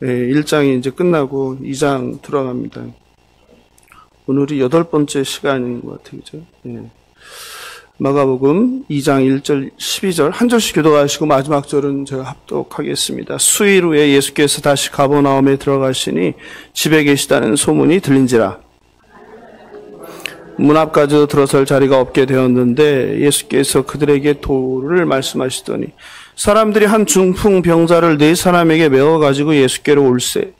1장이 이제 끝나고 2장 들어갑니다. 오늘이 8번째 시간인 것 같아요. 그죠? 마가복음 2장 1절 12절 한 절씩 교독하시고 마지막 절은 제가 합독하겠습니다. 수일 후에 예수께서 다시 가버나움에 들어가시니 집에 계시다는 소문이 들린지라. 문 앞까지 들어설 자리가 없게 되었는데 예수께서 그들에게 도를 말씀하시더니 사람들이 한 중풍병자를 4사람에게 메워가지고 예수께로 올세.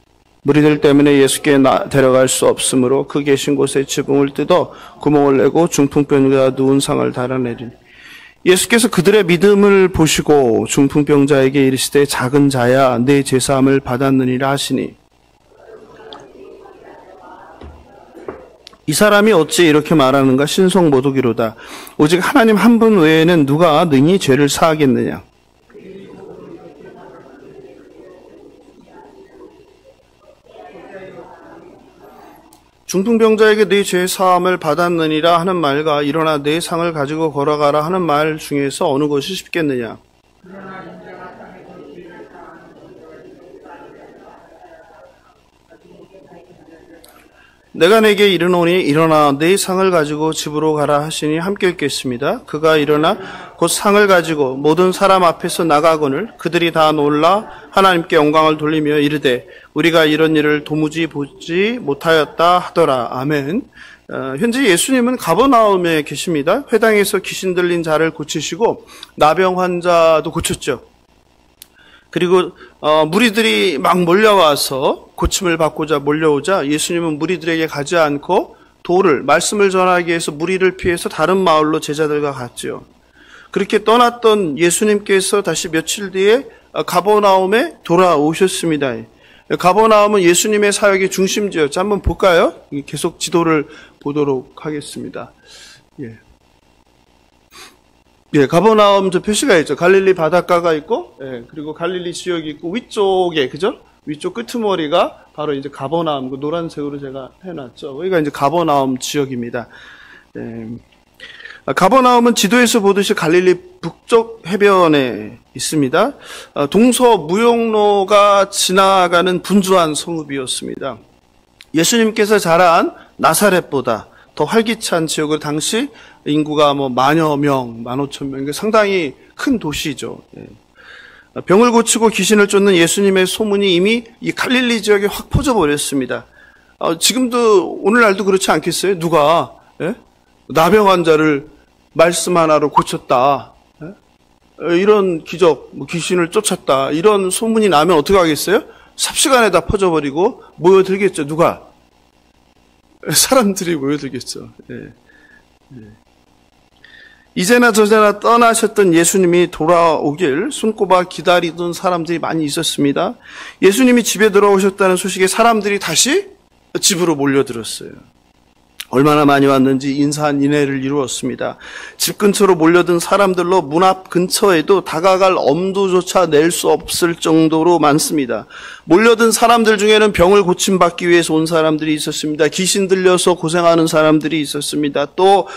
무리들 때문에 예수께 데려갈 수 없으므로 그 계신 곳에 지붕을 뜯어 구멍을 내고 중풍병자 누운 상을 달아내리니 예수께서 그들의 믿음을 보시고 중풍병자에게 이르시되 작은 자야 내 죄사함을 받았느니라 하시니 이 사람이 어찌 이렇게 말하는가 신성 모독이로다. 오직 하나님 한 분 외에는 누가 능히 죄를 사하겠느냐. 중풍병자에게 네 죄 사함을 받았느니라 하는 말과 일어나 네 상을 가지고 걸어가라 하는 말 중에서 어느 것이 쉽겠느냐. 내가 내게 이르노니 일어나 네 상을 가지고 집으로 가라 하시니 함께 읽겠습니다. 그가 일어나 곧 상을 가지고 모든 사람 앞에서 나가거늘 그들이 다 놀라 하나님께 영광을 돌리며 이르되 우리가 이런 일을 도무지 보지 못하였다 하더라. 아멘. 현재 예수님은 가버나움에 계십니다. 회당에서 귀신 들린 자를 고치시고 나병 환자도 고쳤죠. 그리고 무리들이 막 몰려와서 고침을 받고자 몰려오자 예수님은 무리들에게 가지 않고 말씀을 전하기 위해서 무리를 피해서 다른 마을로 제자들과 갔죠. 그렇게 떠났던 예수님께서 다시 며칠 뒤에 가버나움에 돌아오셨습니다. 가버나움은 예수님의 사역의 중심지였죠. 한번 볼까요? 계속 지도를 보도록 하겠습니다. 가버나움 저 표시가 있죠. 갈릴리 바닷가가 있고, 그리고 갈릴리 지역이 있고, 위쪽에, 그죠? 위쪽 끄트머리가 바로 이제 가버나움, 그 노란색으로 제가 해놨죠. 여기가 이제 가버나움 지역입니다. 가버나움은 지도에서 보듯이 갈릴리 북쪽 해변에 있습니다. 동서 무역로가 지나가는 분주한 성읍이었습니다. 예수님께서 자란 나사렛보다 더 활기찬 지역으로 당시 인구가 만여 명, 15,000명, 상당히 큰 도시죠. 병을 고치고 귀신을 쫓는 예수님의 소문이 이미 이 갈릴리 지역에 확 퍼져버렸습니다. 지금도 오늘날도 그렇지 않겠어요? 누가 나병 환자를 말씀 하나로 고쳤다. 이런 기적, 귀신을 쫓았다. 이런 소문이 나면 어떻게 하겠어요? 삽시간에 다 퍼져버리고 모여들겠죠. 누가? 사람들이 모여들겠죠. 이제나 저제나 떠나셨던 예수님이 돌아오길 손꼽아 기다리던 사람들이 많이 있었습니다. 예수님이 집에 들어오셨다는 소식에 사람들이 다시 집으로 몰려들었어요. 얼마나 많이 왔는지 인산인해를 이루었습니다. 집 근처로 몰려든 사람들로 문 앞 근처에도 다가갈 엄두조차 낼 수 없을 정도로 많습니다. 몰려든 사람들 중에는 병을 고침받기 위해서 온 사람들이 있었습니다. 귀신 들려서 고생하는 사람들이 있었습니다. 또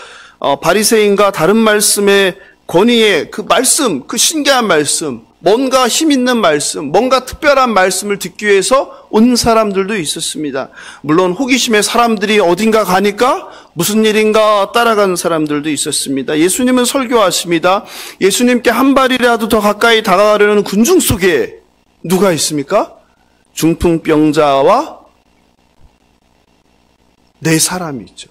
바리새인과 다른 말씀의 권위의 그 말씀, 그 신기한 말씀, 뭔가 힘 있는 말씀, 뭔가 특별한 말씀을 듣기 위해서 온 사람들도 있었습니다. 물론 호기심에 사람들이 어딘가 가니까 무슨 일인가 따라가는 사람들도 있었습니다. 예수님은 설교하십니다. 예수님께 한 발이라도 더 가까이 다가가려는 군중 속에 누가 있습니까? 중풍병자와 4사람이 있죠.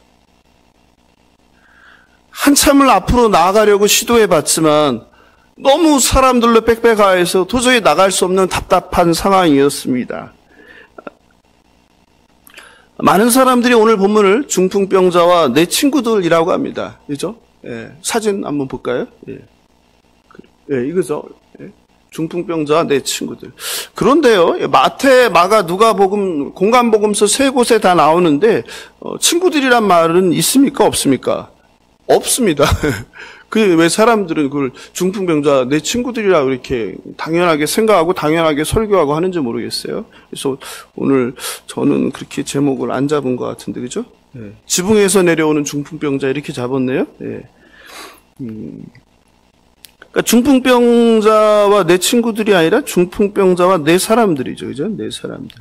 한참을 앞으로 나아가려고 시도해봤지만 너무 사람들로 빽빽하여서 도저히 나갈 수 없는 답답한 상황이었습니다. 많은 사람들이 오늘 본문을 중풍병자와 내 친구들이라고 합니다. 그죠? 사진 한번 볼까요? 이거죠. 중풍병자와 내 친구들. 그런데요, 마태, 마가, 누가복음, 공간복음서 3곳에 다 나오는데 친구들이란 말은 있습니까? 없습니까? 없습니다. 왜 사람들은 그걸 중풍병자 내 친구들이라고 이렇게 당연하게 생각하고 당연하게 설교하고 하는지 모르겠어요. 그래서 오늘 저는 그렇게 제목을 안 잡은 것 같은데, 그죠? 지붕에서 내려오는 중풍병자 이렇게 잡았네요. 그러니까 중풍병자와 내 친구들이 아니라 중풍병자와 내 사람들이죠. 그죠? 내 사람들.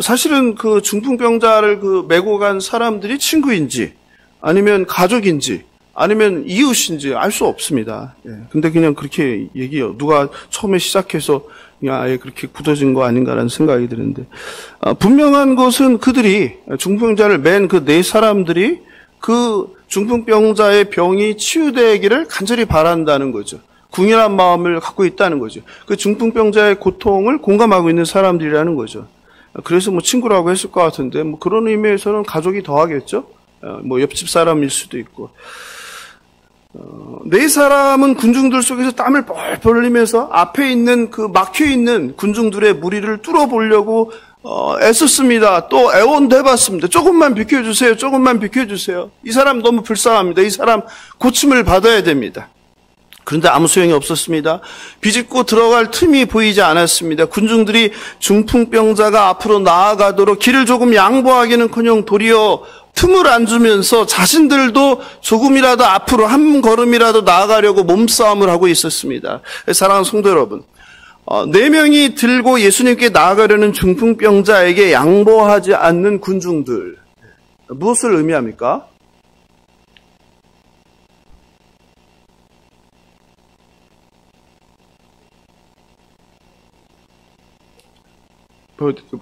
사실은 그 중풍병자를 메고 간 사람들이 친구인지, 아니면 가족인지, 아니면 이웃인지 알 수 없습니다. 예. 근데 그냥 그렇게 얘기해요. 누가 처음에 시작해서 그냥 아예 그렇게 굳어진 거 아닌가라는 생각이 드는데, 분명한 것은 그들이, 중풍병자를 맨 그 네 사람들이 그 중풍병자의 병이 치유되기를 간절히 바란다는 거죠. 궁일한 마음을 갖고 있다는 거죠. 그 중풍병자의 고통을 공감하고 있는 사람들이라는 거죠. 그래서 뭐 친구라고 했을 것 같은데, 뭐 그런 의미에서는 가족이 더하겠죠? 뭐 옆집 사람일 수도 있고. 네 사람은 군중들 속에서 땀을 뻘뻘 흘리면서 앞에 있는 그 막혀있는 군중들의 무리를 뚫어보려고 애썼습니다. 또 애원도 해봤습니다. 조금만 비켜주세요. 조금만 비켜주세요. 이 사람 너무 불쌍합니다. 이 사람 고침을 받아야 됩니다. 그런데 아무 소용이 없었습니다. 비집고 들어갈 틈이 보이지 않았습니다. 군중들이 중풍병자가 앞으로 나아가도록 길을 조금 양보하기는커녕 도리어 틈을 안 주면서 자신들도 조금이라도 앞으로 한 걸음이라도 나아가려고 몸싸움을 하고 있었습니다. 사랑하는 성도 여러분, 4명이 들고 예수님께 나아가려는 중풍병자에게 양보하지 않는 군중들, 무엇을 의미합니까?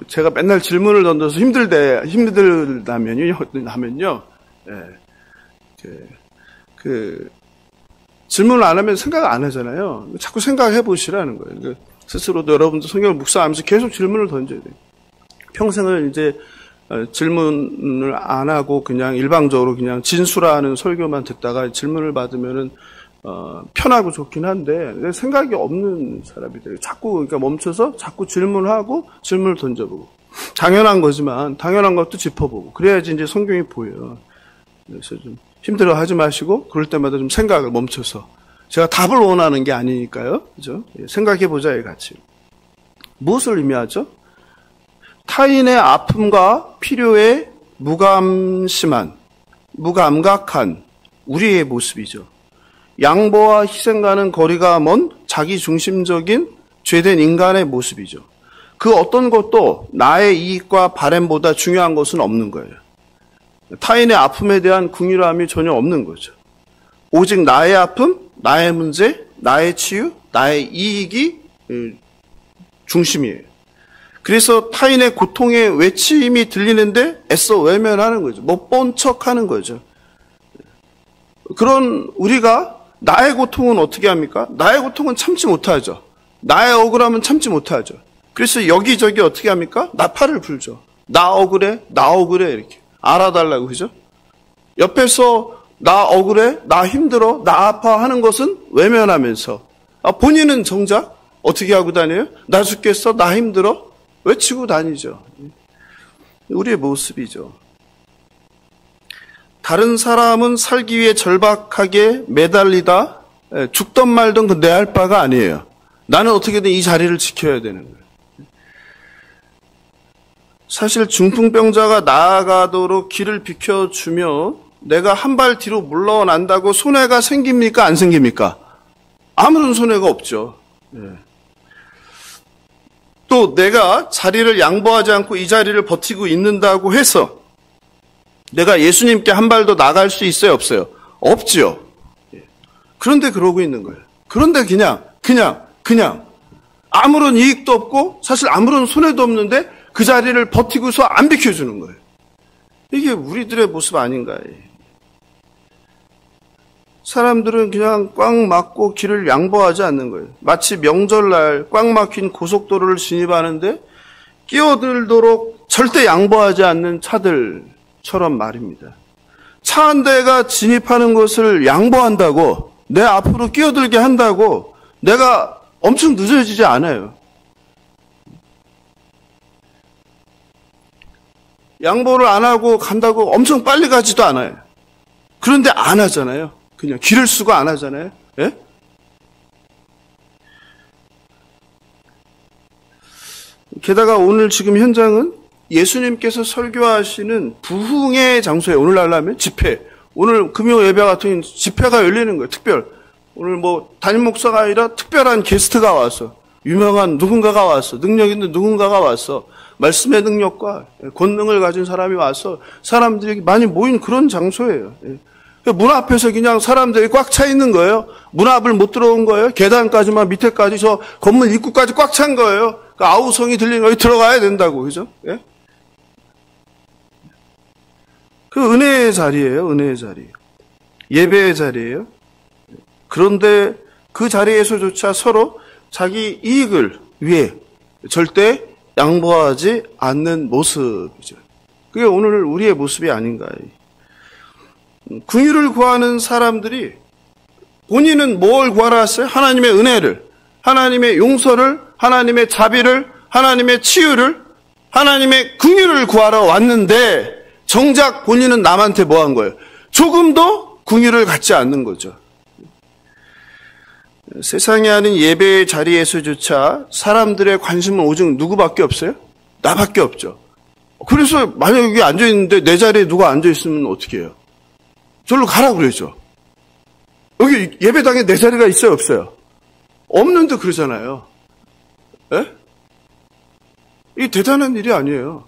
제가 맨날 질문을 던져서 힘들다면요, 질문을 안 하면 생각 안 하잖아요. 자꾸 생각해 보시라는 거예요. 스스로도 여러분도 성경을 묵상하면서 계속 질문을 던져야 돼요. 평생을 이제 질문을 안 하고 그냥 일방적으로 그냥 진술하는 설교만 듣다가 질문을 받으면은 편하고 좋긴 한데 생각이 없는 사람이 돼요. 자꾸 그러니까 멈춰서 자꾸 질문하고 질문을 던져보고, 당연한 거지만 당연한 것도 짚어보고, 그래야지 이제 성경이 보여요. 그래서 좀 힘들어하지 마시고 그럴 때마다 좀 생각을 멈춰서, 제가 답을 원하는 게 아니니까요, 그죠? 생각해보자의 가치. 무엇을 의미하죠? 타인의 아픔과 필요에 무감각한 우리의 모습이죠. 양보와 희생과는 거리가 먼 자기중심적인 죄된 인간의 모습이죠. 그 어떤 것도 나의 이익과 바램보다 중요한 것은 없는 거예요. 타인의 아픔에 대한 긍휼함이 전혀 없는 거죠. 오직 나의 아픔, 나의 문제, 나의 치유, 나의 이익이 중심이에요. 그래서 타인의 고통의 외침이 들리는데 애써 외면하는 거죠. 못 본 척하는 거죠. 그런 우리가 나의 고통은 어떻게 합니까? 나의 고통은 참지 못하죠. 나의 억울함은 참지 못하죠. 그래서 여기저기 어떻게 합니까? 나팔을 불죠. 나 억울해, 나 억울해, 이렇게 알아달라고, 그죠? 옆에서 나 억울해, 나 힘들어, 나 아파 하는 것은 외면하면서, 본인은 정작 어떻게 하고 다녀요? 나 죽겠어, 나 힘들어, 외치고 다니죠. 우리의 모습이죠. 다른 사람은 살기 위해 절박하게 매달리다 죽던 말던 그 내 할 바가 아니에요. 나는 어떻게든 이 자리를 지켜야 되는 거예요. 사실 중풍병자가 나아가도록 길을 비켜주며 내가 한 발 뒤로 물러난다고 손해가 생깁니까? 안 생깁니까? 아무런 손해가 없죠. 또 내가 자리를 양보하지 않고 이 자리를 버티고 있는다고 해서 내가 예수님께 한 발 더 나갈 수 있어요, 없어요? 없지요. 그런데 그러고 있는 거예요. 그런데 그냥 아무런 이익도 없고 사실 아무런 손해도 없는데 그 자리를 버티고서 안 비켜주는 거예요. 이게 우리들의 모습 아닌가. 사람들은 그냥 꽉 막고 길을 양보하지 않는 거예요. 마치 명절날 꽉 막힌 고속도로를 진입하는데 끼어들도록 절대 양보하지 않는 차들처럼 말입니다. 차 한 대가 진입하는 것을 양보한다고, 내 앞으로 끼어들게 한다고 내가 엄청 늦어지지 않아요. 양보를 안 하고 간다고 엄청 빨리 가지도 않아요. 그런데 안 하잖아요. 그냥 길을 쓰고 안 하잖아요. 예? 게다가 오늘 지금 현장은 예수님께서 설교하시는 부흥의 장소에, 오늘날 하면 집회, 오늘 금요 예배 같은 집회가 열리는 거예요. 특별 오늘 뭐 담임 목사가 아니라 특별한 게스트가 와서 유명한 누군가가 와서 능력 있는 누군가가 와서 말씀의 능력과 권능을 가진 사람이 와서 사람들이 많이 모인 그런 장소예요. 문 앞에서 그냥 사람들이 꽉 차 있는 거예요. 문 앞을 못 들어온 거예요. 계단까지만 밑에까지 저 건물 입구까지 꽉 찬 거예요. 그 아우성이 들리는 거에 들어가야 된다고, 그죠? 예? 그 은혜의 자리예요. 은혜의 자리. 예배의 자리예요. 그런데 그 자리에서조차 서로 자기 이익을 위해 절대 양보하지 않는 모습이죠. 그게 오늘 우리의 모습이 아닌가. 긍휼을 구하는 사람들이 본인은 뭘 구하러 왔어요? 하나님의 은혜를, 하나님의 용서를, 하나님의 자비를, 하나님의 치유를, 하나님의 긍휼을 구하러 왔는데 정작 본인은 남한테 뭐 한 거예요? 조금도 긍휼을 갖지 않는 거죠. 세상에 하는 예배의 자리에서조차 사람들의 관심은 오직 누구밖에 없어요? 나밖에 없죠. 그래서 만약 여기 앉아있는데 내 자리에 누가 앉아있으면 어떻게 해요? 저리로 가라 그러죠. 여기 예배당에 내 자리가 있어요? 없어요? 없는데 그러잖아요. 예? 이 대단한 일이 아니에요.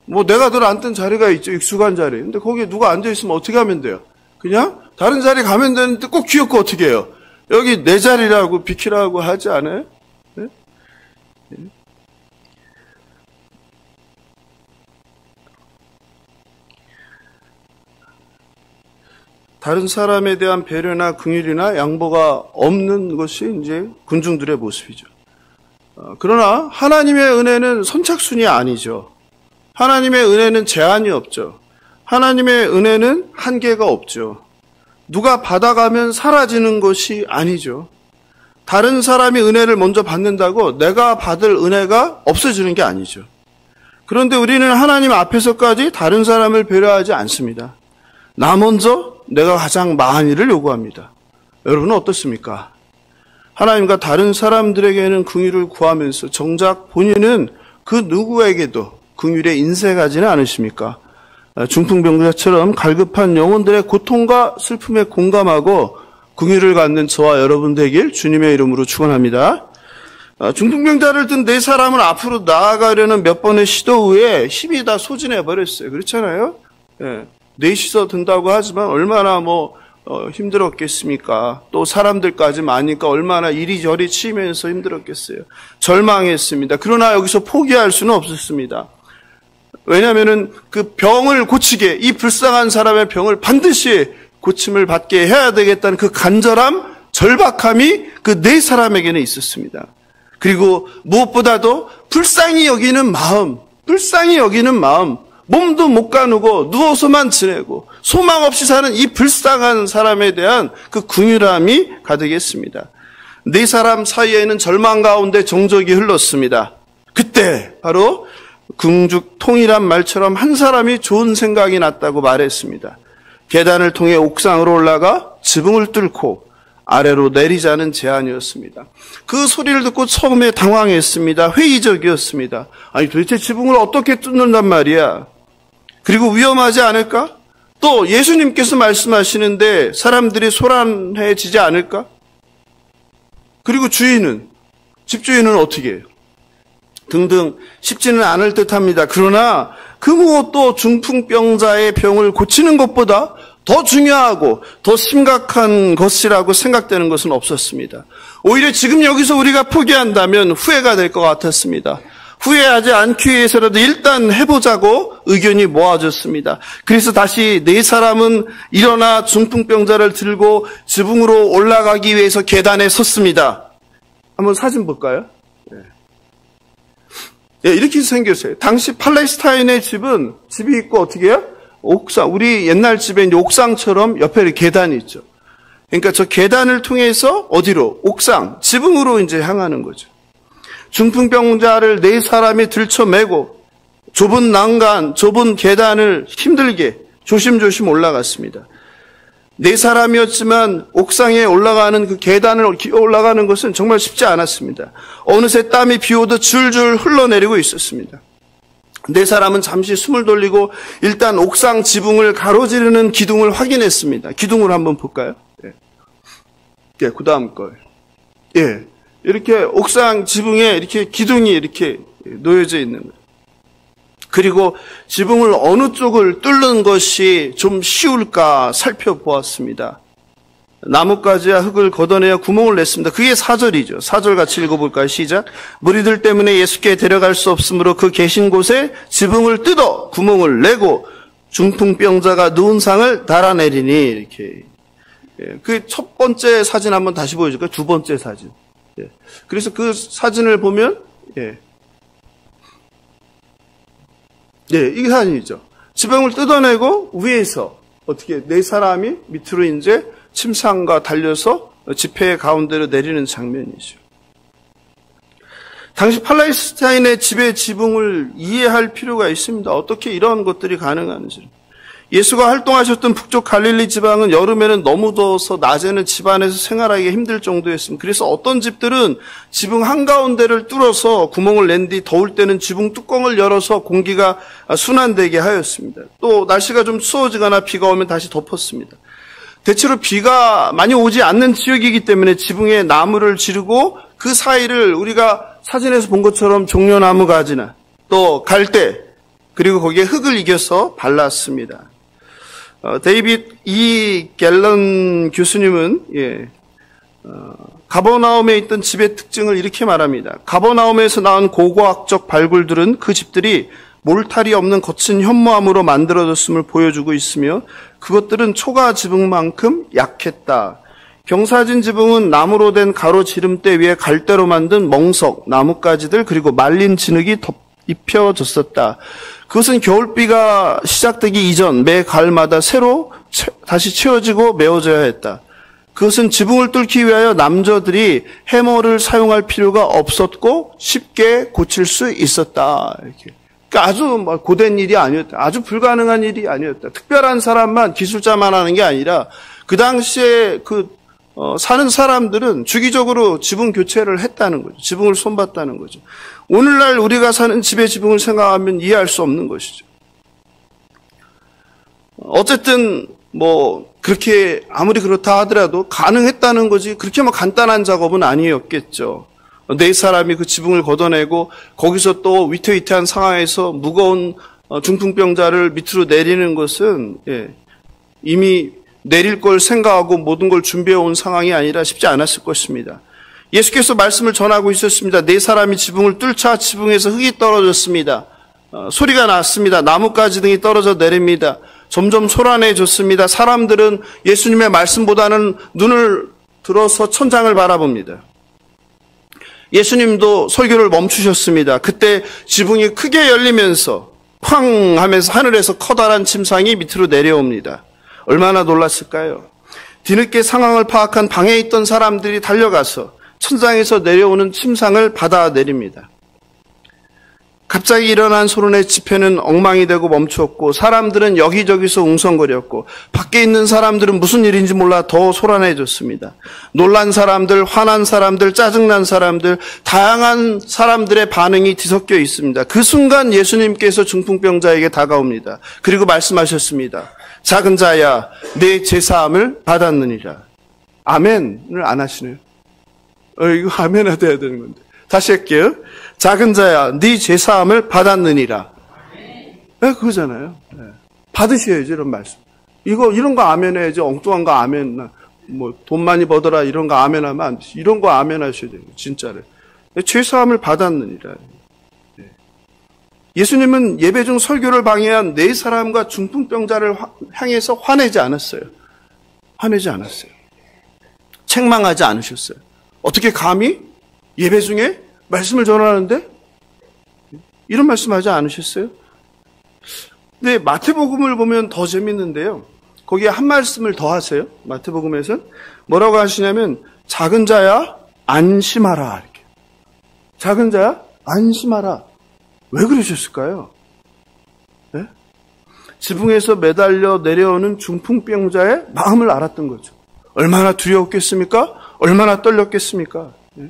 뭐 내가 늘 앉던 자리가 있죠. 익숙한 자리. 근데 거기에 누가 앉아있으면 어떻게 하면 돼요? 그냥 다른 자리 가면 되는데 꼭 귀엽고 어떻게 해요? 여기 내 자리라고 비키라고 하지 않아요? 네? 네. 다른 사람에 대한 배려나 긍휼이나 양보가 없는 것이 이제 군중들의 모습이죠. 그러나 하나님의 은혜는 선착순이 아니죠. 하나님의 은혜는 제한이 없죠. 하나님의 은혜는 한계가 없죠. 누가 받아가면 사라지는 것이 아니죠. 다른 사람이 은혜를 먼저 받는다고 내가 받을 은혜가 없어지는 게 아니죠. 그런데 우리는 하나님 앞에서까지 다른 사람을 배려하지 않습니다. 나 먼저 내가 가장 망한 일을 요구합니다. 여러분은 어떻습니까? 하나님과 다른 사람들에게는 긍휼을 구하면서 정작 본인은 그 누구에게도 긍휼에 인색하지는 않으십니까? 중풍병자처럼 갈급한 영혼들의 고통과 슬픔에 공감하고 긍휼을 갖는 저와 여러분 되길 주님의 이름으로 축원합니다. 중풍병자를 든 네 사람은 앞으로 나아가려는 몇 번의 시도 후에 힘이 다 소진해버렸어요. 그렇잖아요? 예. 넷이서 든다고 하지만 얼마나 힘들었겠습니까? 또 사람들까지 많으니까 얼마나 이리저리 치면서 힘들었겠어요. 절망했습니다. 그러나 여기서 포기할 수는 없었습니다. 왜냐하면은 그 병을 고치게, 이 불쌍한 사람의 병을 반드시 고침을 받게 해야 되겠다는 그 간절함, 절박함이 그 네 사람에게는 있었습니다. 그리고 무엇보다도 불쌍히 여기는 마음, 몸도 못 가누고 누워서만 지내고 소망 없이 사는 이 불쌍한 사람에 대한 그 긍휼함이 가득했습니다. 네 사람 사이에는 절망 가운데 정적이 흘렀습니다. 그때 바로 궁죽통이란 말처럼 한 사람이 좋은 생각이 났다고 말했습니다. 계단을 통해 옥상으로 올라가 지붕을 뚫고 아래로 내리자는 제안이었습니다. 그 소리를 듣고 처음에 당황했습니다. 회의적이었습니다. 아니 도대체 지붕을 어떻게 뚫는단 말이야? 그리고 위험하지 않을까? 또 예수님께서 말씀하시는데 사람들이 소란해지지 않을까? 그리고 집주인은 어떻게 해요? 등등 쉽지는 않을 듯합니다. 그러나 그 무엇도 중풍병자의 병을 고치는 것보다 더 중요하고 더 심각한 것이라고 생각되는 것은 없었습니다. 오히려 지금 여기서 우리가 포기한다면 후회가 될 것 같았습니다. 후회하지 않기 위해서라도 일단 해보자고 의견이 모아졌습니다. 그래서 다시 네 사람은 일어나 중풍병자를 들고 지붕으로 올라가기 위해서 계단에 섰습니다. 한번 사진 볼까요? 네, 이렇게 생겼어요. 당시 팔레스타인의 집이 있고 어떻게 해요? 옥상, 우리 옛날 집에 이제 옥상처럼 옆에 계단이 있죠. 그러니까 저 계단을 통해서 어디로? 옥상, 지붕으로 이제 향하는 거죠. 중풍병자를 네 사람이 들쳐매고 좁은 난간, 좁은 계단을 힘들게 조심조심 올라갔습니다. 네 사람이었지만 옥상에 올라가는 그 계단을 올라가는 것은 정말 쉽지 않았습니다. 어느새 땀이 비오듯 줄줄 흘러내리고 있었습니다. 네 사람은 잠시 숨을 돌리고 일단 옥상 지붕을 가로지르는 기둥을 확인했습니다. 기둥을 한번 볼까요? 네. 예, 그 다음 걸. 예. 이렇게 옥상 지붕에 이렇게 기둥이 이렇게 놓여져 있는 거예요. 그리고 지붕을 어느 쪽을 뚫는 것이 좀 쉬울까 살펴보았습니다. 나뭇가지와 흙을 걷어내어 구멍을 냈습니다. 그게 4절이죠. 4절 같이 읽어볼까요? 시작. 무리들 때문에 예수께 데려갈 수 없으므로 그 계신 곳에 지붕을 뜯어 구멍을 내고 중풍병자가 누운 상을 달아내리니 이렇게. 예, 그 첫 번째 사진 한번 다시 보여줄까요? 두 번째 사진. 예, 그래서 그 사진을 보면 예, 이게 사진이죠. 지붕을 뜯어내고 위에서 어떻게 네 사람이 밑으로 이제 침상과 달려서 집회 가운데로 내리는 장면이죠. 당시 팔레스타인의 집의 지붕을 이해할 필요가 있습니다. 어떻게 이런 것들이 가능한지. 예수가 활동하셨던 북쪽 갈릴리 지방은 여름에는 너무 더워서 낮에는 집 안에서 생활하기 힘들 정도였습니다. 그래서 어떤 집들은 지붕 한가운데를 뚫어서 구멍을 낸 뒤 더울 때는 지붕 뚜껑을 열어서 공기가 순환되게 하였습니다. 또 날씨가 좀 추워지거나 비가 오면 다시 덮었습니다. 대체로 비가 많이 오지 않는 지역이기 때문에 지붕에 나무를 지르고 그 사이를 우리가 사진에서 본 것처럼 종려나무 가지나 또 갈대 그리고 거기에 흙을 이겨서 발랐습니다. 데이빗 E. 갤런 교수님은 가버나움에 있던 집의 특징을 이렇게 말합니다. 가버나움에서 나온 고고학적 발굴들은 그 집들이 몰탈이 없는 거친 현무암으로 만들어졌음을 보여주고 있으며 그것들은 초가 지붕만큼 약했다. 경사진 지붕은 나무로 된 가로 지름대 위에 갈대로 만든 멍석, 나뭇가지들 그리고 말린 진흙이 입혀졌었다. 그것은 겨울비가 시작되기 이전 매 가을마다 새로 다시 채워지고 메워져야 했다. 그것은 지붕을 뚫기 위하여 남자들이 해머를 사용할 필요가 없었고 쉽게 고칠 수 있었다. 이렇게. 그러니까 아주 고된 일이 아니었다. 아주 불가능한 일이 아니었다. 특별한 사람만 기술자만 하는 게 아니라 그 당시에 사는 사람들은 주기적으로 지붕 교체를 했다는 거죠. 지붕을 손봤다는 거죠. 오늘날 우리가 사는 집의 지붕을 생각하면 이해할 수 없는 것이죠. 어쨌든 그렇게 아무리 그렇다 하더라도 가능했다는 거지 그렇게 간단한 작업은 아니었겠죠. 네 사람이 그 지붕을 걷어내고 거기서 또 위태위태한 상황에서 무거운 중풍병자를 밑으로 내리는 것은 이미 내릴 걸 생각하고 모든 걸 준비해 온 상황이 아니라 쉽지 않았을 것입니다. 예수께서 말씀을 전하고 있었습니다. 네 사람이 지붕을 뚫자 지붕에서 흙이 떨어졌습니다. 소리가 났습니다. 나뭇가지 등이 떨어져 내립니다. 점점 소란해졌습니다. 사람들은 예수님의 말씀보다는 눈을 들어서 천장을 바라봅니다. 예수님도 설교를 멈추셨습니다. 그때 지붕이 크게 열리면서 쾅 하면서 하늘에서 커다란 침상이 밑으로 내려옵니다. 얼마나 놀랐을까요? 뒤늦게 상황을 파악한 방에 있던 사람들이 달려가서 천장에서 내려오는 침상을 받아내립니다. 갑자기 일어난 소론의 집회는 엉망이 되고 멈추었고 사람들은 여기저기서 웅성거렸고 밖에 있는 사람들은 무슨 일인지 몰라 더 소란해졌습니다. 놀란 사람들, 화난 사람들, 짜증난 사람들, 다양한 사람들의 반응이 뒤섞여 있습니다. 그 순간 예수님께서 중풍병자에게 다가옵니다. 그리고 말씀하셨습니다. 작은 자야, 내 죄사함을 받았느니라. 아멘을 안 하시네요. 이거 아멘 해야 되는 건데. 다시 할게요. 작은 자야, 네 죄사함을 받았느니라. 그거잖아요. 받으셔야지, 이런 말씀. 이런 거 아멘 해야지. 엉뚱한 거 아멘, 돈 많이 벌더라, 이런 거 아멘 하면 안 되지. 이런 거 아멘 하셔야 돼요. 진짜로. 죄사함을 받았느니라. 예수님은 예배 중 설교를 방해한 네 사람과 중풍병자를 향해서 화내지 않았어요. 화내지 않았어요. 책망하지 않으셨어요. 어떻게 감히 예배 중에 말씀을 전하는데 이런 말씀하지 않으셨어요? 근데 마태복음을 보면 더 재밌는데요. 거기에 한 말씀을 더 하세요. 마태복음에서는 뭐라고 하시냐면 작은 자야 안심하라 이렇게. 작은 자야 안심하라. 왜 그러셨을까요? 네? 지붕에서 매달려 내려오는 중풍병자의 마음을 알았던 거죠. 얼마나 두려웠겠습니까? 얼마나 떨렸겠습니까? 네?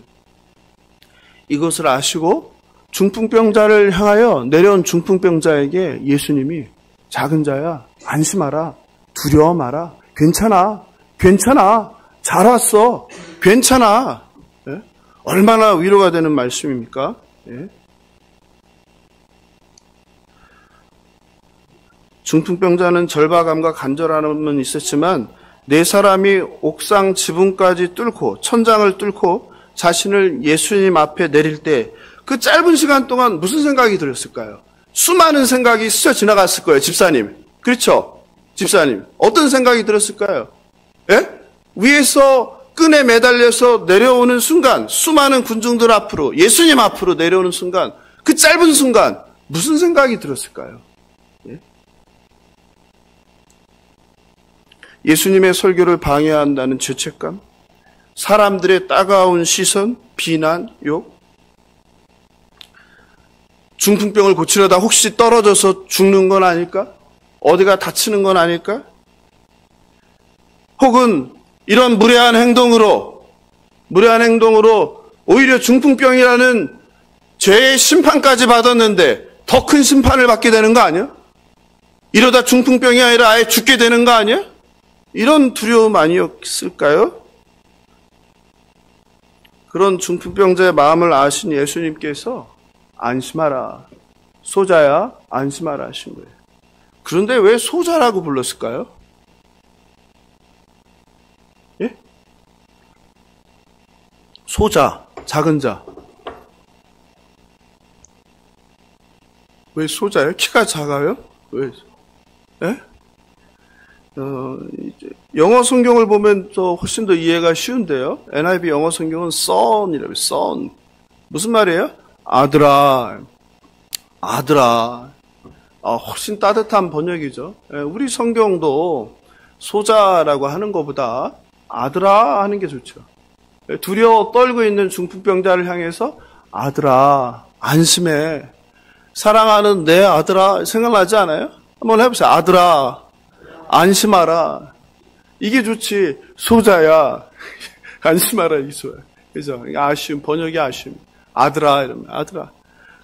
이것을 아시고 중풍병자를 향하여 내려온 중풍병자에게 예수님이 작은 자야 안심하라. 두려워 마라. 괜찮아. 잘 왔어. 괜찮아. 예? 얼마나 위로가 되는 말씀입니까? 예? 중풍병자는 절박함과 간절함은 있었지만 네 사람이 옥상 지붕까지 뚫고 천장을 뚫고 자신을 예수님 앞에 내릴 때 그 짧은 시간 동안 무슨 생각이 들었을까요? 수많은 생각이 스쳐 지나갔을 거예요. 집사님. 그렇죠? 집사님. 어떤 생각이 들었을까요? 예? 위에서 끈에 매달려서 내려오는 순간 수많은 군중들 앞으로 예수님 앞으로 내려오는 순간 그 짧은 순간 무슨 생각이 들었을까요? 예? 예수님의 설교를 방해한다는 죄책감, 사람들의 따가운 시선, 비난, 욕, 중풍병을 고치려다 혹시 떨어져서 죽는 건 아닐까? 어디가 다치는 건 아닐까? 혹은 이런 무례한 행동으로 오히려 중풍병이라는 죄의 심판까지 받았는데 더 큰 심판을 받게 되는 거 아니야? 이러다 중풍병이 아니라 아예 죽게 되는 거 아니야? 이런 두려움 아니었을까요? 그런 중풍병자의 마음을 아신 예수님께서 안심하라, 소자야 안심하라 하신 거예요. 그런데 왜 소자라고 불렀을까요? 예? 소자, 작은 자. 왜 소자예요? 키가 작아요? 왜? 예? 영어 성경을 보면 또 훨씬 더 이해가 쉬운데요. NIV 영어 성경은 son이라고 해요. son. 무슨 말이에요? 아들아. 훨씬 따뜻한 번역이죠. 우리 성경도 소자라고 하는 것보다 아들아 하는 게 좋죠. 두려워 떨고 있는 중풍병자를 향해서 아들아, 안심해. 사랑하는 내 아들아, 생각나지 않아요? 한번 해보세요. 아들아, 안심하라. 이게 좋지. 소자야, 안심하라. 이게 좋아요. 그죠? 아쉬움, 번역이 아쉬움. 아들아, 이러면 아들아.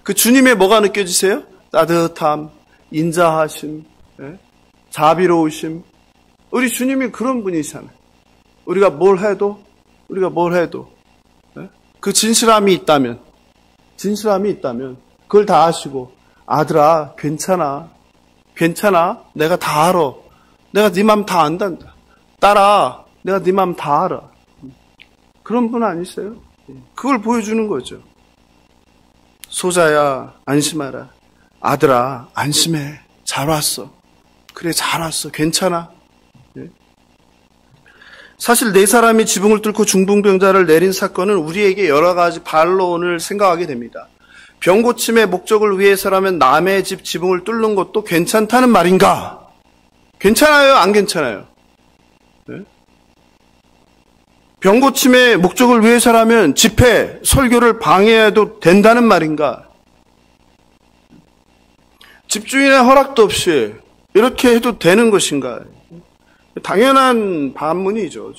그 주님의 뭐가 느껴지세요? 따뜻함, 인자하심, 자비로우심. 우리 주님이 그런 분이잖아요. 우리가 뭘 해도 그 진실함이 있다면 그걸 다 아시고 아들아 괜찮아 내가 다 알아. 내가 네 마음 다 안단다. 딸아 내가 네 마음 다 알아. 그런 분 아니세요? 그걸 보여주는 거죠. 소자야 안심하라. 아들아 안심해. 잘 왔어. 그래 잘 왔어. 괜찮아. 사실 네 사람이 지붕을 뚫고 중풍병자를 내린 사건은 우리에게 여러 가지 반론을 생각하게 됩니다. 병 고침의 목적을 위해서라면 남의 집 지붕을 뚫는 것도 괜찮다는 말인가? 괜찮아요? 안 괜찮아요? 병 고침의 목적을 위해서라면 집회, 설교를 방해해도 된다는 말인가? 집주인의 허락도 없이 이렇게 해도 되는 것인가? 당연한 반문이죠.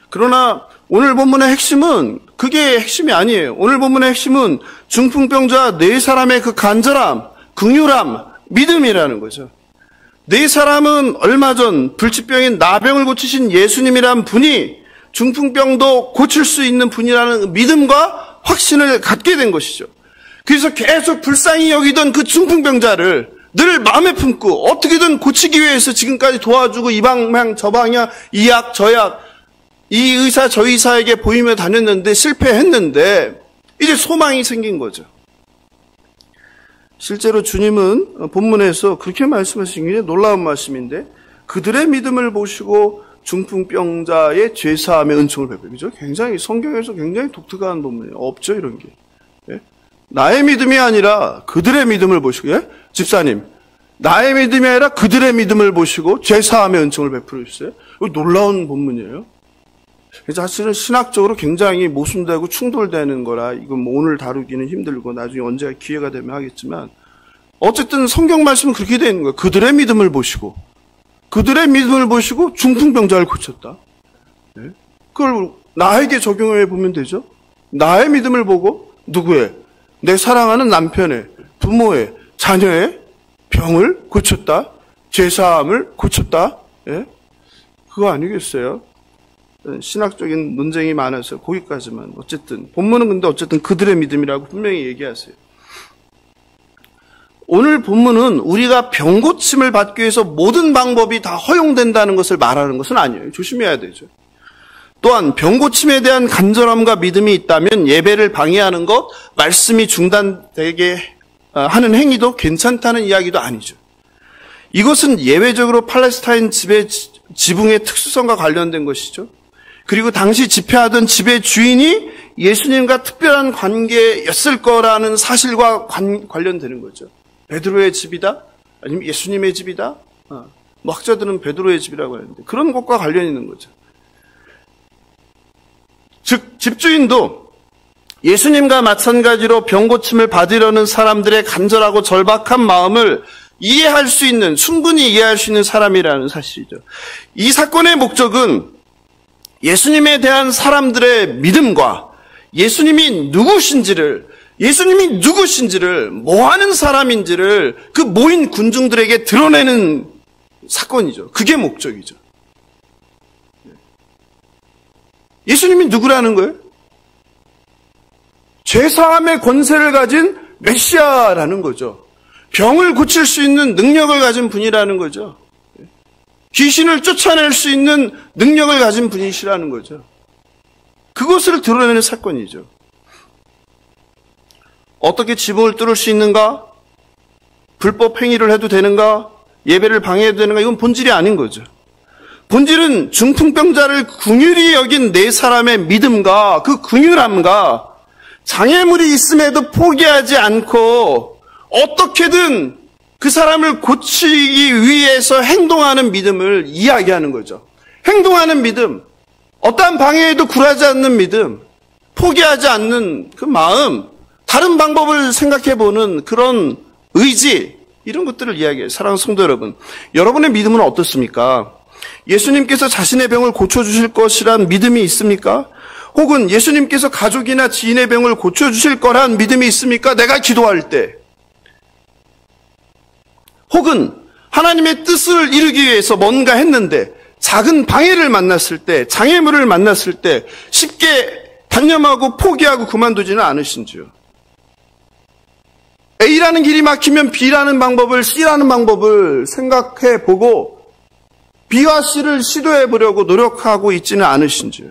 그러나 오늘 본문의 핵심은 그게 핵심이 아니에요. 오늘 본문의 핵심은 중풍병자 네 사람의 그 간절함, 긍휼함, 믿음이라는 거죠. 네 사람은 얼마 전 불치병인 나병을 고치신 예수님이란 분이 중풍병도 고칠 수 있는 분이라는 믿음과 확신을 갖게 된 것이죠. 그래서 계속 불쌍히 여기던 그 중풍병자를 늘 마음에 품고 어떻게든 고치기 위해서 지금까지 도와주고 이 방향 저 방향 이 약 저 약 이 의사 저 의사에게 보이며 다녔는데 실패했는데 이제 소망이 생긴 거죠. 실제로 주님은 본문에서 그렇게 말씀하신 게 놀라운 말씀인데 그들의 믿음을 보시고 중풍병자의 죄사함의 은총을 베푸죠. 굉장히 성경에서 굉장히 독특한 본문이에요. 없죠 이런 게. 나의 믿음이 아니라 그들의 믿음을 보시고 집사님 나의 믿음이 아니라 그들의 믿음을 보시고 죄사함의 은총을 베풀어 주세요. 놀라운 본문이에요. 사실은 신학적으로 굉장히 모순되고 충돌되는 거라 이건 뭐 오늘 다루기는 힘들고 나중에 언제 기회가 되면 하겠지만 어쨌든 성경 말씀은 그렇게 되어 있는 거예요. 그들의 믿음을 보시고 중풍병자를 고쳤다. 그걸 나에게 적용해 보면 되죠. 나의 믿음을 보고 누구의? 내 사랑하는 남편의, 부모의, 자녀의 병을 고쳤다. 죄사함을 고쳤다. 그거 아니겠어요? 신학적인 논쟁이 많아서 거기까지만. 어쨌든 본문은 근데 어쨌든 그들의 믿음이라고 분명히 얘기하세요. 오늘 본문은 우리가 병 고침을 받기 위해서 모든 방법이 다 허용된다는 것을 말하는 것은 아니에요. 조심해야 되죠. 또한 병 고침에 대한 간절함과 믿음이 있다면 예배를 방해하는 것, 말씀이 중단되게 하는 행위도 괜찮다는 이야기도 아니죠. 이것은 예외적으로 팔레스타인 지붕의 특수성과 관련된 것이죠. 그리고 당시 집회하던 집의 주인이 예수님과 특별한 관계였을 거라는 사실과 관련되는 거죠. 베드로의 집이다? 아니면 예수님의 집이다? 뭐 학자들은 베드로의 집이라고 하는데 그런 것과 관련이 있는 거죠. 즉 집주인도 예수님과 마찬가지로 병 고침을 받으려는 사람들의 간절하고 절박한 마음을 이해할 수 있는, 충분히 이해할 수 있는 사람이라는 사실이죠. 이 사건의 목적은 예수님에 대한 사람들의 믿음과 예수님이 누구신지를, 뭐 하는 사람인지를 그 모인 군중들에게 드러내는 사건이죠. 그게 목적이죠. 예수님이 누구라는 거예요? 죄사함의 권세를 가진 메시아라는 거죠. 병을 고칠 수 있는 능력을 가진 분이라는 거죠. 귀신을 쫓아낼 수 있는 능력을 가진 분이시라는 거죠. 그것을 드러내는 사건이죠. 어떻게 지붕을 뚫을 수 있는가? 불법 행위를 해도 되는가? 예배를 방해해도 되는가? 이건 본질이 아닌 거죠. 본질은 중풍병자를 긍휼히 여긴 네 사람의 믿음과 그 긍휼함과 장애물이 있음에도 포기하지 않고 어떻게든 그 사람을 고치기 위해서 행동하는 믿음을 이야기하는 거죠. 행동하는 믿음, 어떠한 방해에도 굴하지 않는 믿음, 포기하지 않는 그 마음, 다른 방법을 생각해보는 그런 의지, 이런 것들을 이야기해요. 사랑하는 성도 여러분, 여러분의 믿음은 어떻습니까? 예수님께서 자신의 병을 고쳐주실 것이란 믿음이 있습니까? 혹은 예수님께서 가족이나 지인의 병을 고쳐주실 거란 믿음이 있습니까? 내가 기도할 때. 혹은 하나님의 뜻을 이루기 위해서 뭔가 했는데 작은 방해를 만났을 때, 장애물을 만났을 때 쉽게 단념하고 포기하고 그만두지는 않으신지요? A라는 길이 막히면 B라는 방법을, C라는 방법을 생각해 보고 B와 C를 시도해 보려고 노력하고 있지는 않으신지요?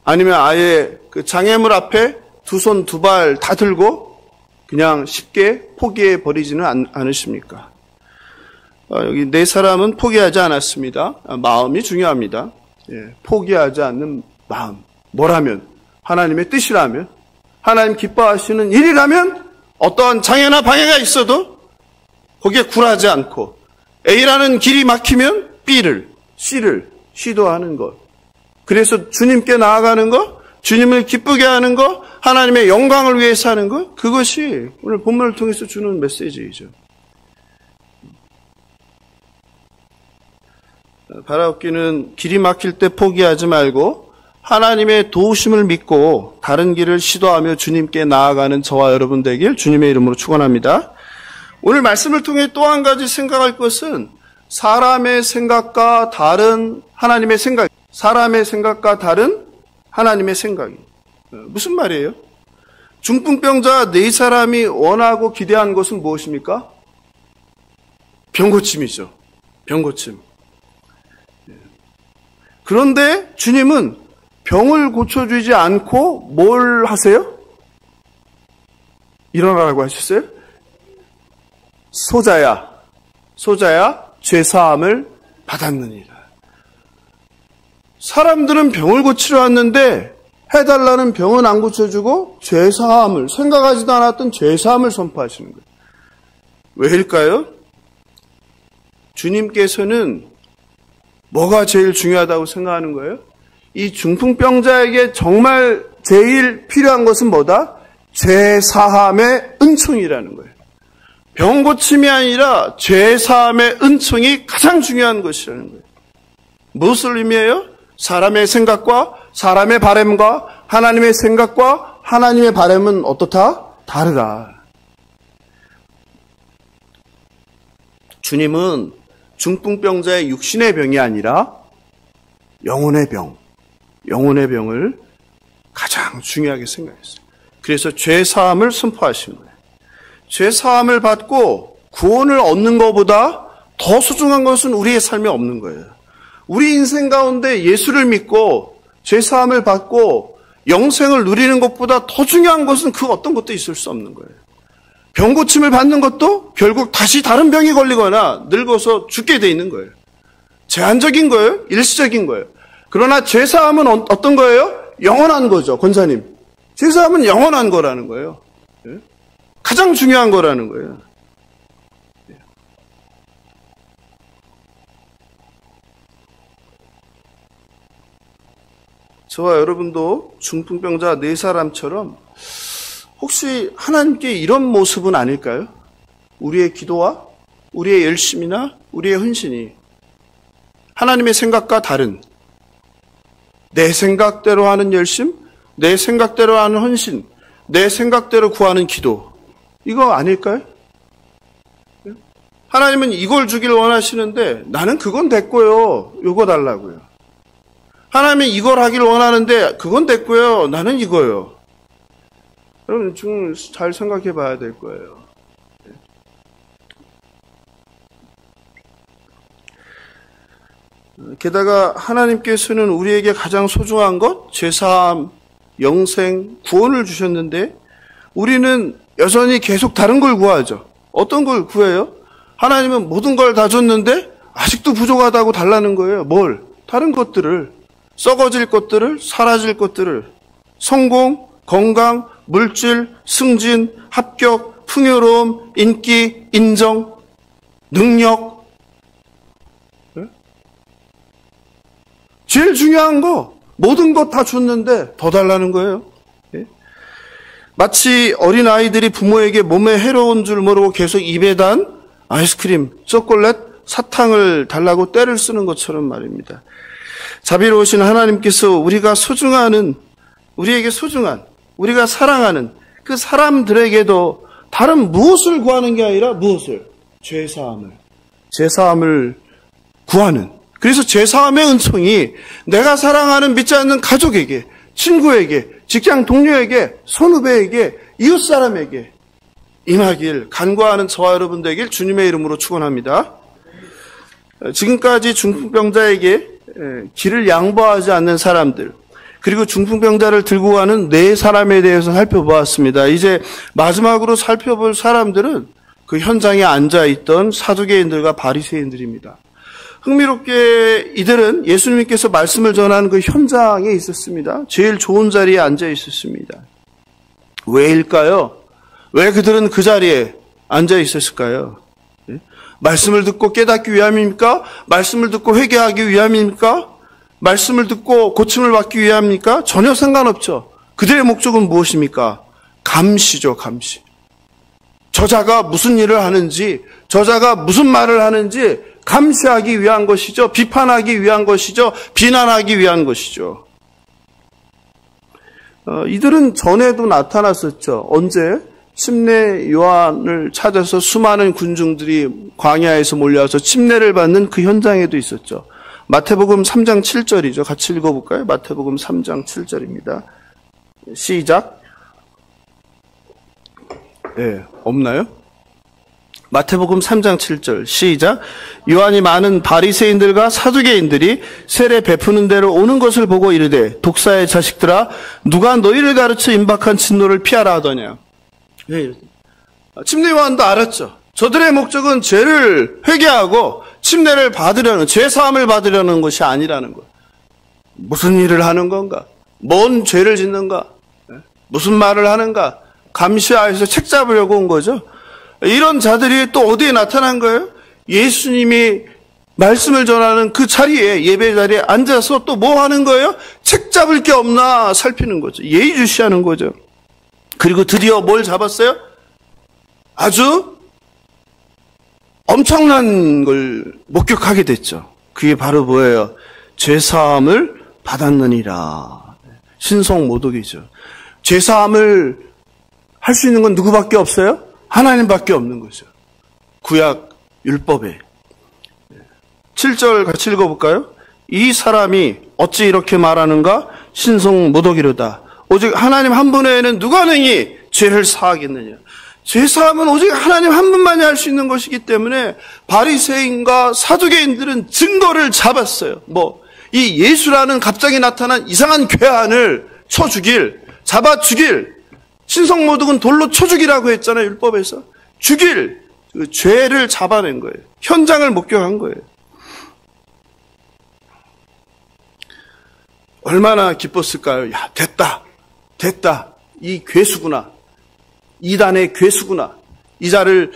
아니면 아예 그 장애물 앞에 두 손 두 발 다 들고 그냥 쉽게 포기해 버리지는 않으십니까? 여기 네 사람은 포기하지 않았습니다. 마음이 중요합니다. 포기하지 않는 마음. 뭐라면? 하나님의 뜻이라면? 하나님 기뻐하시는 일이라면? 어떠한 장애나 방해가 있어도 거기에 굴하지 않고 A라는 길이 막히면 B를, C를 시도하는 것. 그래서 주님께 나아가는 것, 주님을 기쁘게 하는 것, 하나님의 영광을 위해서 하는 것, 그것이 오늘 본문을 통해서 주는 메시지이죠. 바라옵기는 길이 막힐 때 포기하지 말고 하나님의 도우심을 믿고 다른 길을 시도하며 주님께 나아가는 저와 여러분 되길 주님의 이름으로 축원합니다. 오늘 말씀을 통해 또 한 가지 생각할 것은 사람의 생각과 다른 하나님의 생각, 사람의 생각과 다른 하나님의 생각이. 무슨 말이에요? 중풍병자 네 사람이 원하고 기대한 것은 무엇입니까? 병고침이죠. 병고침. 그런데 주님은 병을 고쳐주지 않고 뭘 하세요? 일어나라고 하셨어요? 소자야 죄사함을 받았느니라. 사람들은 병을 고치러 왔는데 해달라는 병은 안 고쳐주고 죄사함을, 생각하지도 않았던 죄사함을 선포하시는 거예요. 왜일까요? 주님께서는 뭐가 제일 중요하다고 생각하는 거예요? 이 중풍병자에게 정말 제일 필요한 것은 뭐다? 죄사함의 은총이라는 거예요. 병 고침이 아니라 죄사함의 은총이 가장 중요한 것이라는 거예요. 무엇을 의미해요? 사람의 생각과 사람의 바람과 하나님의 생각과 하나님의 바람은 어떻다? 다르다. 주님은 중풍병자의 육신의 병이 아니라 영혼의 병을 가장 중요하게 생각했어요. 그래서 죄사함을 선포하신 거예요. 죄사함을 받고 구원을 얻는 것보다 더 소중한 것은 우리의 삶에 없는 거예요. 우리 인생 가운데 예수를 믿고 죄사함을 받고 영생을 누리는 것보다 더 중요한 것은 그 어떤 것도 있을 수 없는 거예요. 병 고침을 받는 것도 결국 다시 다른 병이 걸리거나 늙어서 죽게 돼 있는 거예요. 제한적인 거예요. 일시적인 거예요. 그러나 죄사함은 어떤 거예요? 영원한 거죠. 권사님. 죄사함은 영원한 거라는 거예요. 가장 중요한 거라는 거예요. 저와 여러분도 중풍병자 4사람처럼 혹시 하나님께 이런 모습은 아닐까요? 우리의 기도와 우리의 열심이나 우리의 헌신이 하나님의 생각과 다른, 내 생각대로 하는 열심, 내 생각대로 하는 헌신, 내 생각대로 구하는 기도, 이거 아닐까요? 하나님은 이걸 주길 원하시는데 나는 그건 됐고요, 이거 달라고요. 하나님은 이걸 하길 원하는데 그건 됐고요, 나는 이거요. 여러분 좀 잘 생각해 봐야 될 거예요. 게다가 하나님께서는 우리에게 가장 소중한 것, 죄사함, 영생, 구원을 주셨는데 우리는 여전히 계속 다른 걸 구하죠. 어떤 걸 구해요? 하나님은 모든 걸 다 줬는데 아직도 부족하다고 달라는 거예요. 뭘? 다른 것들을, 썩어질 것들을, 사라질 것들을, 성공, 건강, 물질, 승진, 합격, 풍요로움, 인기, 인정, 능력. 제일 중요한 거, 모든 것 다 줬는데 더 달라는 거예요. 마치 어린아이들이 부모에게 몸에 해로운 줄 모르고 계속 입에 단 아이스크림, 초콜릿, 사탕을 달라고 떼를 쓰는 것처럼 말입니다. 자비로우신 하나님께서 우리가 소중한, 우리에게 소중한, 우리가 사랑하는 그 사람들에게도 다른 무엇을 구하는 게 아니라 무엇을? 죄사함을 구하는. 그래서 죄사함의 은총이 내가 사랑하는 믿지 않는 가족에게, 친구에게, 직장 동료에게, 선후배에게, 이웃사람에게 임하길 간구하는 저와 여러분 되길 주님의 이름으로 축원합니다. 지금까지 중풍병자에게 길을 양보하지 않는 사람들, 그리고 중풍병자를 들고 가는 4사람에 대해서 살펴보았습니다. 이제 마지막으로 살펴볼 사람들은 그 현장에 앉아있던 사두개인들과 바리새인들입니다. 흥미롭게 이들은 예수님께서 말씀을 전하는 그 현장에 있었습니다. 제일 좋은 자리에 앉아 있었습니다. 왜일까요? 왜 그들은 그 자리에 앉아 있었을까요? 말씀을 듣고 깨닫기 위함입니까? 말씀을 듣고 회개하기 위함입니까? 말씀을 듣고 고침을 받기 위함입니까? 전혀 상관없죠. 그들의 목적은 무엇입니까? 감시죠, 감시. 저자가 무슨 일을 하는지, 저자가 무슨 말을 하는지 감시하기 위한 것이죠. 비판하기 위한 것이죠. 비난하기 위한 것이죠. 이들은 전에도 나타났었죠. 언제? 침례 요한을 찾아서 수많은 군중들이 광야에서 몰려와서 침례를 받는 그 현장에도 있었죠. 마태복음 3장 7절이죠. 같이 읽어볼까요? 마태복음 3장 7절입니다. 시작. 네, 없나요? 마태복음 3장 7절 시작. 요한이 많은 바리새인들과 사두개인들이 세례 베푸는 대로 오는 것을 보고 이르되 독사의 자식들아 누가 너희를 가르쳐 임박한 진노를 피하라 하더냐. 네. 침례 요한도 알았죠. 저들의 목적은 죄를 회개하고 침례를 받으려는, 죄사함을 받으려는 것이 아니라는 거예요. 무슨 일을 하는 건가? 뭔 죄를 짓는가? 무슨 말을 하는가? 감시하여서 책 잡으려고 온 거죠. 이런 자들이 또 어디에 나타난 거예요? 예수님이 말씀을 전하는 그 자리에, 예배 자리에 앉아서 또 뭐 하는 거예요? 책 잡을 게 없나 살피는 거죠. 예의주시하는 거죠. 그리고 드디어 뭘 잡았어요? 아주 엄청난 걸 목격하게 됐죠. 그게 바로 뭐예요? 죄사함을 받았느니라. 신성모독이죠. 죄사함을 할 수 있는 건 누구밖에 없어요? 하나님밖에 없는 거죠. 구약 율법에. 7절 같이 읽어볼까요? 이 사람이 어찌 이렇게 말하는가? 신성모독이로다. 오직 하나님 한 분 외에는 누가 능히 죄를 사하겠느냐. 죄사함은 오직 하나님 한 분만이 할 수 있는 것이기 때문에 바리새인과 사두개인들은 증거를 잡았어요. 이 예수라는 갑자기 나타난 이상한 괴한을 쳐 죽일, 잡아 죽일, 신성모독은 돌로 쳐 죽이라고 했잖아요, 율법에서. 죽일 그 죄를 잡아낸 거예요. 현장을 목격한 거예요. 얼마나 기뻤을까요? 야, 됐다. 이 괴수구나. 이단의 괴수구나. 이 자를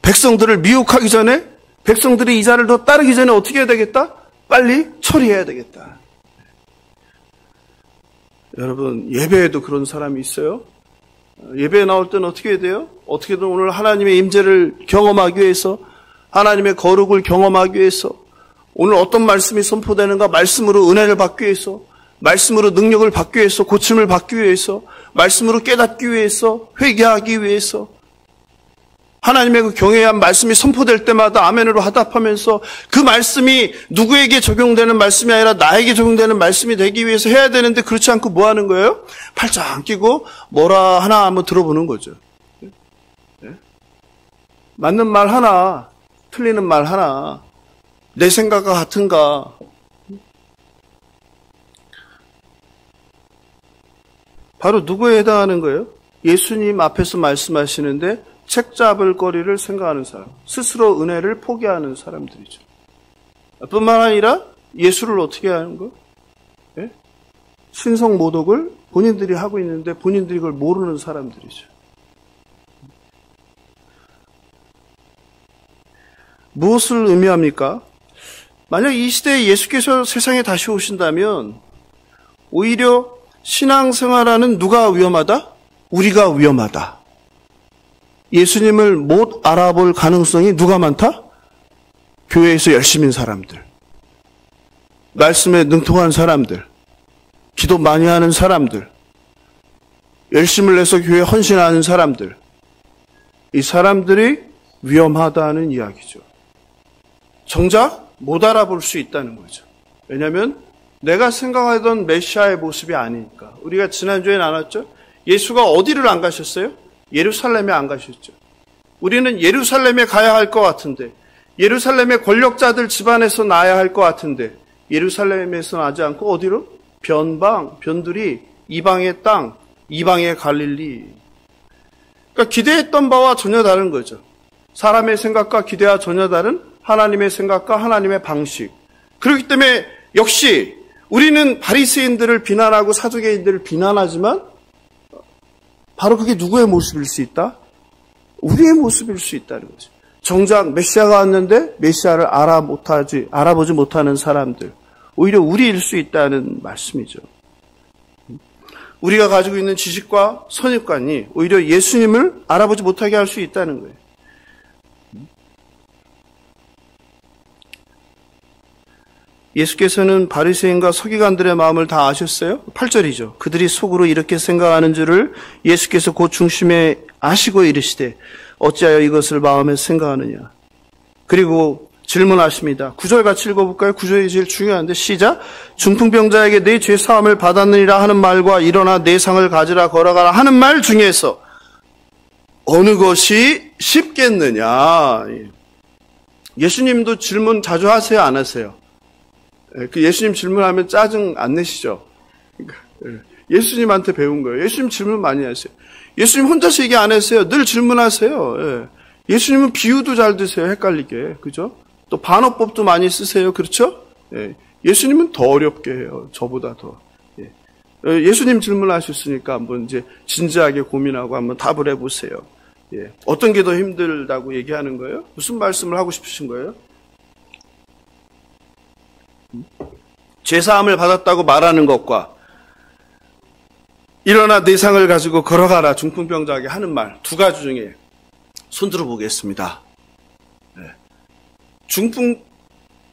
백성들을 미혹하기 전에, 백성들이 이 자를 더 따르기 전에 어떻게 해야 되겠다? 빨리 처리해야 되겠다. 여러분, 예배에도 그런 사람이 있어요. 예배에 나올 때는 어떻게 해야 돼요? 어떻게든 오늘 하나님의 임재를 경험하기 위해서, 하나님의 거룩을 경험하기 위해서, 오늘 어떤 말씀이 선포되는가, 말씀으로 은혜를 받기 위해서, 말씀으로 능력을 받기 위해서, 고침을 받기 위해서, 말씀으로 깨닫기 위해서, 회개하기 위해서, 하나님의 그 경외한 말씀이 선포될 때마다 아멘으로 화답하면서 그 말씀이 누구에게 적용되는 말씀이 아니라 나에게 적용되는 말씀이 되기 위해서 해야 되는데, 그렇지 않고 뭐 하는 거예요? 팔짱 끼고 뭐라 하나 한번 들어보는 거죠. 맞는 말 하나, 틀리는 말 하나, 내 생각과 같은가. 바로 누구에 해당하는 거예요? 예수님 앞에서 말씀하시는데 책 잡을 거리를 생각하는 사람, 스스로 은혜를 포기하는 사람들이죠. 뿐만 아니라 예수를 어떻게 하는 거? 신성모독을 본인들이 하고 있는데 본인들이 그걸 모르는 사람들이죠. 무엇을 의미합니까? 만약 이 시대에 예수께서 세상에 다시 오신다면 오히려 신앙생활하는 누가 위험하다? 우리가 위험하다. 예수님을 못 알아볼 가능성이 누가 많다? 교회에서 열심인 사람들, 말씀에 능통한 사람들, 기도 많이 하는 사람들, 열심을 내서 교회에 헌신하는 사람들, 이 사람들이 위험하다는 이야기죠. 정작 못 알아볼 수 있다는 거죠. 왜냐하면 내가 생각하던 메시아의 모습이 아니니까. 우리가 지난주에 나눴죠? 예수가 어디를 안 가셨어요? 예루살렘에 안 가셨죠. 우리는 예루살렘에 가야 할 것 같은데, 예루살렘의 권력자들 집안에서 나야 할 것 같은데, 예루살렘에서 나지 않고 어디로? 변두리, 이방의 땅, 이방의 갈릴리. 그러니까 기대했던 바와 전혀 다른 거죠. 사람의 생각과 기대와 전혀 다른 하나님의 생각과 하나님의 방식. 그렇기 때문에 역시 우리는 바리새인들을 비난하고 사두개인들을 비난하지만 바로 그게 누구의 모습일 수 있다? 우리의 모습일 수 있다는 거죠. 정작 메시아가 왔는데 메시아를 알아보지 못하는 사람들, 오히려 우리일 수 있다는 말씀이죠. 우리가 가지고 있는 지식과 선입관이 오히려 예수님을 알아보지 못하게 할 수 있다는 거예요. 예수께서는 바리새인과 서기관들의 마음을 다 아셨어요? 8절이죠. 그들이 속으로 이렇게 생각하는 줄을 예수께서 곧 중심에 아시고 이르시되 어찌하여 이것을 마음에 생각하느냐. 그리고 질문하십니다. 9절 같이 읽어볼까요? 9절이 제일 중요한데 시작. 중풍병자에게 내 죄사함을 받았느니라 하는 말과 일어나 내 상을 가지라 걸어가라 하는 말 중에서 어느 것이 쉽겠느냐. 예수님도 질문 자주 하세요? 안 하세요? 그 예수님 질문하면 짜증 안 내시죠? 예수님한테 배운 거예요. 예수님 질문 많이 하세요. 예수님 혼자서 얘기 안 하세요. 늘 질문하세요. 예수님은 비유도 잘 드세요. 헷갈리게. 그죠? 또 반어법도 많이 쓰세요. 그렇죠? 예수님은 더 어렵게 해요. 저보다 더. 예수님 질문하셨으니까 한번 이제 진지하게 고민하고 한번 답을 해보세요. 어떤 게 더 힘들다고 얘기하는 거예요? 무슨 말씀을 하고 싶으신 거예요? 죄사함을 받았다고 말하는 것과 일어나 내 상을 가지고 걸어가라 중풍병자에게 하는 말 두 가지 중에 손들어 보겠습니다.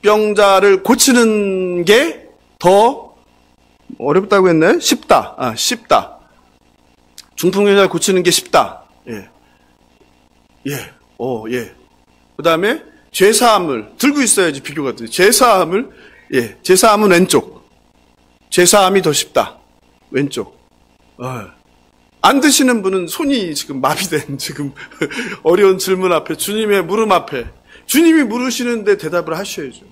중풍병자를 고치는 게 더 어렵다고 했나요? 쉽다. 쉽다. 중풍병자를 고치는 게 쉽다. 그 다음에 죄사함을 들고 있어야지 비교가 돼. 죄사함을 예, 제사함은 왼쪽. 제사함이 더 쉽다. 왼쪽. 안 드시는 분은 손이 지금 마비된 지금 어려운 질문 앞에 주님의 물음 앞에 주님이 물으시는데 대답을 하셔야죠.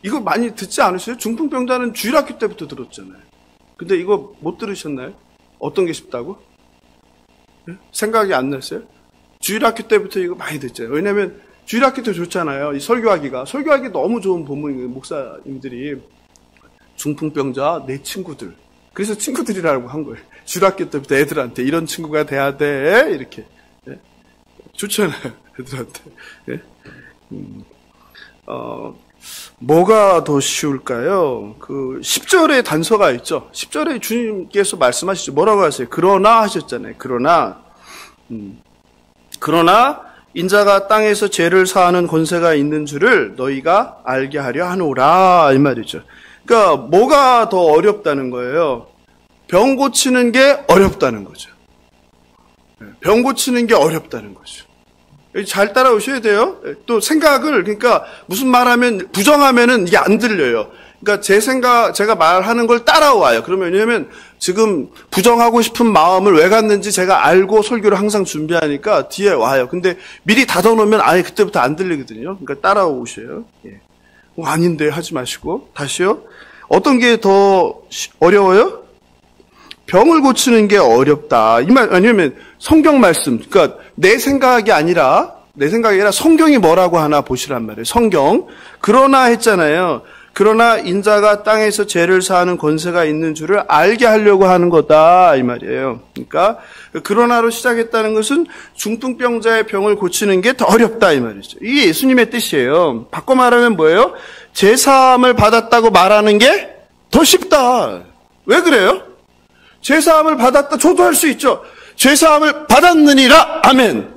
이거 많이 듣지 않으세요? 중풍병자는 주일학교 때부터 들었잖아요. 근데 이거 못 들으셨나요? 어떤 게 쉽다고? 생각이 안 났어요? 주일학교 때부터 이거 많이 듣잖아요. 왜냐면 주일학교 때 좋잖아요. 이 설교하기 너무 좋은 본문이에요. 목사님들이 중풍병자 내 친구들. 그래서 친구들이라고 한 거예요. 주일학교 때부터 애들한테 이런 친구가 돼야 돼. 이렇게. 좋잖아요. 애들한테. 뭐가 더 쉬울까요? 10절에 단서가 있죠. 10절에 주님께서 말씀하시죠. 뭐라고 하세요? 그러나 하셨잖아요. 그러나 인자가 땅에서 죄를 사하는 권세가 있는 줄을 너희가 알게 하려 하노라 이 말이죠. 그러니까 뭐가 더 어렵다는 거예요? 병 고치는 게 어렵다는 거죠. 병 고치는 게 어렵다는 거죠. 잘 따라오셔야 돼요. 또 생각을 그러니까 무슨 말하면 부정하면은 이게 안 들려요. 그러니까 제가 말하는 걸 따라와요. 그러면 왜냐면 지금 부정하고 싶은 마음을 왜 갖는지 제가 알고 설교를 항상 준비하니까 뒤에 와요. 근데 미리 닫아놓으면 아예 그때부터 안 들리거든요. 그러니까 따라오셔요. 예. 아닌데 하지 마시고 다시요. 어떤 게 더 어려워요? 병을 고치는 게 어렵다. 이 말 아니면 성경 말씀. 그러니까 내 생각이 아니라 성경이 뭐라고 하나 보시란 말이에요. 성경. 그러나 했잖아요. 그러나 인자가 땅에서 죄를 사하는 권세가 있는 줄을 알게 하려고 하는 거다 이 말이에요. 그러니까 그러나로 시작했다는 것은 중풍병자의 병을 고치는 게 더 어렵다 이 말이죠. 이게 예수님의 뜻이에요. 바꿔 말하면 뭐예요? 제사함을 받았다고 말하는 게 더 쉽다. 왜 그래요? 제사함을 받았다. 저도 할 수 있죠. 제사함을 받았느니라. 아멘.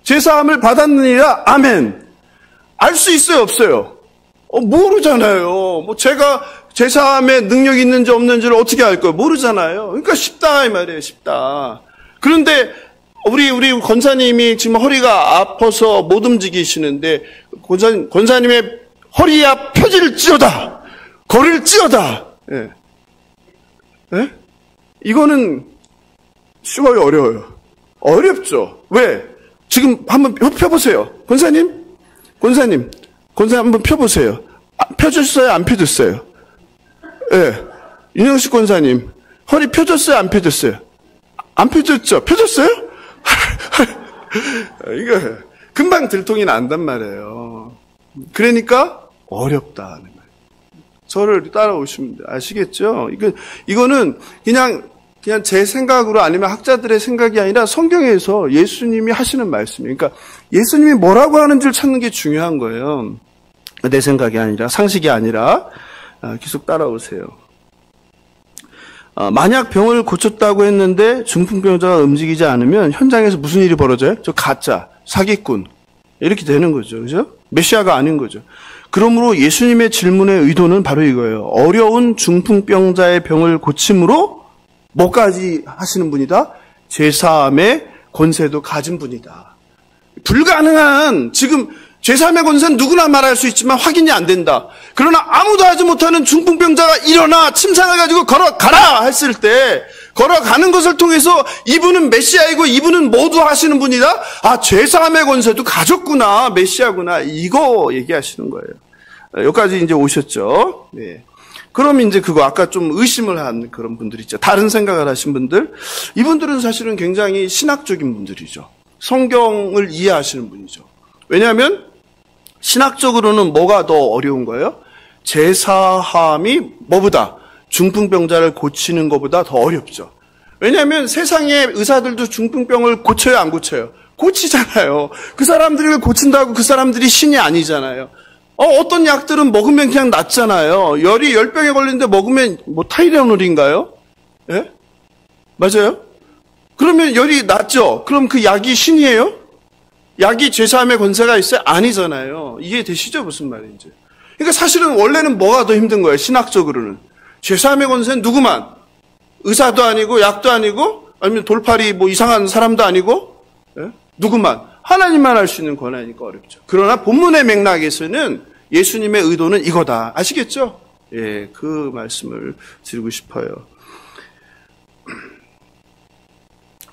제사함을 받았느니라. 아멘. 알 수 있어요? 없어요? 모르잖아요. 뭐 제가 제사함에 능력이 있는지 없는지를 어떻게 알까요? 모르잖아요. 그러니까 쉽다 이 말이에요. 쉽다. 그런데 우리 권사님이 지금 허리가 아파서 못 움직이시는데 권사님의 허리야 펴질지어다. 걸을지어다. 예. 예? 이거는 쉬워요, 어려워요? 어렵죠. 왜? 지금 한번 펴보세요. 권사님 한번 펴보세요. 펴졌어요? 안 펴졌어요? 예. 윤영식 권사님, 허리 펴졌어요? 안 펴졌어요? 안 펴졌죠? 펴졌어요? 이거 금방 들통이 난단 말이에요. 그러니까 어렵다. 저를 따라오시면 아시겠죠? 이거는 그냥 제 생각으로 아니면 학자들의 생각이 아니라 성경에서 예수님이 하시는 말씀이에요. 그러니까 예수님이 뭐라고 하는지를 찾는 게 중요한 거예요. 내 생각이 아니라 상식이 아니라 계속 따라오세요. 만약 병을 고쳤다고 했는데 중풍병자가 움직이지 않으면 현장에서 무슨 일이 벌어져요? 저 가짜, 사기꾼 이렇게 되는 거죠. 그죠? 메시아가 아닌 거죠. 그러므로 예수님의 질문의 의도는 바로 이거예요. 어려운 중풍병자의 병을 고침으로 뭐까지 하시는 분이다? 제사함의 권세도 가진 분이다. 불가능한 지금 제사함의 권세는 누구나 말할 수 있지만 확인이 안 된다. 그러나 아무도 하지 못하는 중풍병자가 일어나 침상을 가지고 걸어가라 했을 때 걸어가는 것을 통해서 이분은 메시아이고 이분은 모두 하시는 분이다. 아, 제사함의 권세도 가졌구나. 메시아구나. 이거 얘기하시는 거예요. 여기까지 이제 오셨죠. 네. 그럼 이제 그거 아까 좀 의심을 한 그런 분들 있죠. 다른 생각을 하신 분들. 이분들은 사실은 굉장히 신학적인 분들이죠. 성경을 이해하시는 분이죠. 왜냐하면 신학적으로는 뭐가 더 어려운 거예요? 제사함이 뭐보다 중풍병자를 고치는 것보다 더 어렵죠. 왜냐하면 세상의 의사들도 중풍병을 고쳐요, 안 고쳐요? 고치잖아요. 그 사람들을 고친다고 그 사람들이 신이 아니잖아요. 어떤 약들은 먹으면 그냥 낫잖아요. 열이 10병에 걸리는데 먹으면 뭐 타이레놀인가요? 예? 맞아요? 그러면 열이 낫죠? 그럼 그 약이 신이에요? 약이 제사함의 권세가 있어요? 아니잖아요. 이해되시죠? 무슨 말인지. 그러니까 사실은 원래는 뭐가 더 힘든 거예요? 신학적으로는. 제사함의 권세는 누구만? 의사도 아니고 약도 아니고 아니면 돌팔이 뭐 이상한 사람도 아니고 예? 누구만? 하나님만 할 수 있는 권한이니까 어렵죠. 그러나 본문의 맥락에서는 예수님의 의도는 이거다. 아시겠죠? 예, 그 말씀을 드리고 싶어요.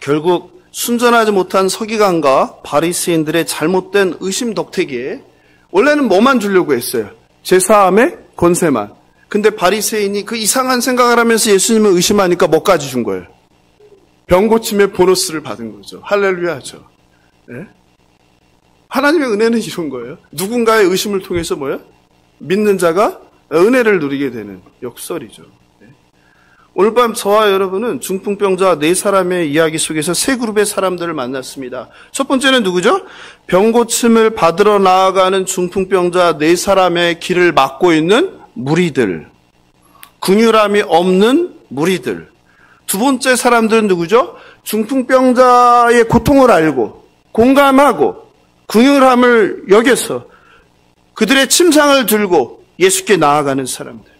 결국 순전하지 못한 서기관과 바리새인들의 잘못된 의심 덕택에 원래는 뭐만 주려고 했어요? 제사함의 권세만. 근데 바리새인이 그 이상한 생각을 하면서 예수님을 의심하니까 뭐까지 준 거예요? 병 고침의 보너스를 받은 거죠. 할렐루야죠. 예? 하나님의 은혜는 이런 거예요. 누군가의 의심을 통해서 뭐예요? 믿는 자가 은혜를 누리게 되는 역설이죠. 예? 오늘 밤 저와 여러분은 중풍병자 4사람의 이야기 속에서 세 그룹의 사람들을 만났습니다. 첫 번째는 누구죠? 병 고침을 받으러 나아가는 중풍병자 4사람의 길을 막고 있는 무리들. 긍휼함이 없는 무리들. 두 번째 사람들은 누구죠? 중풍병자의 고통을 알고 공감하고 긍휼함을 여겨서 그들의 침상을 들고 예수께 나아가는 사람들.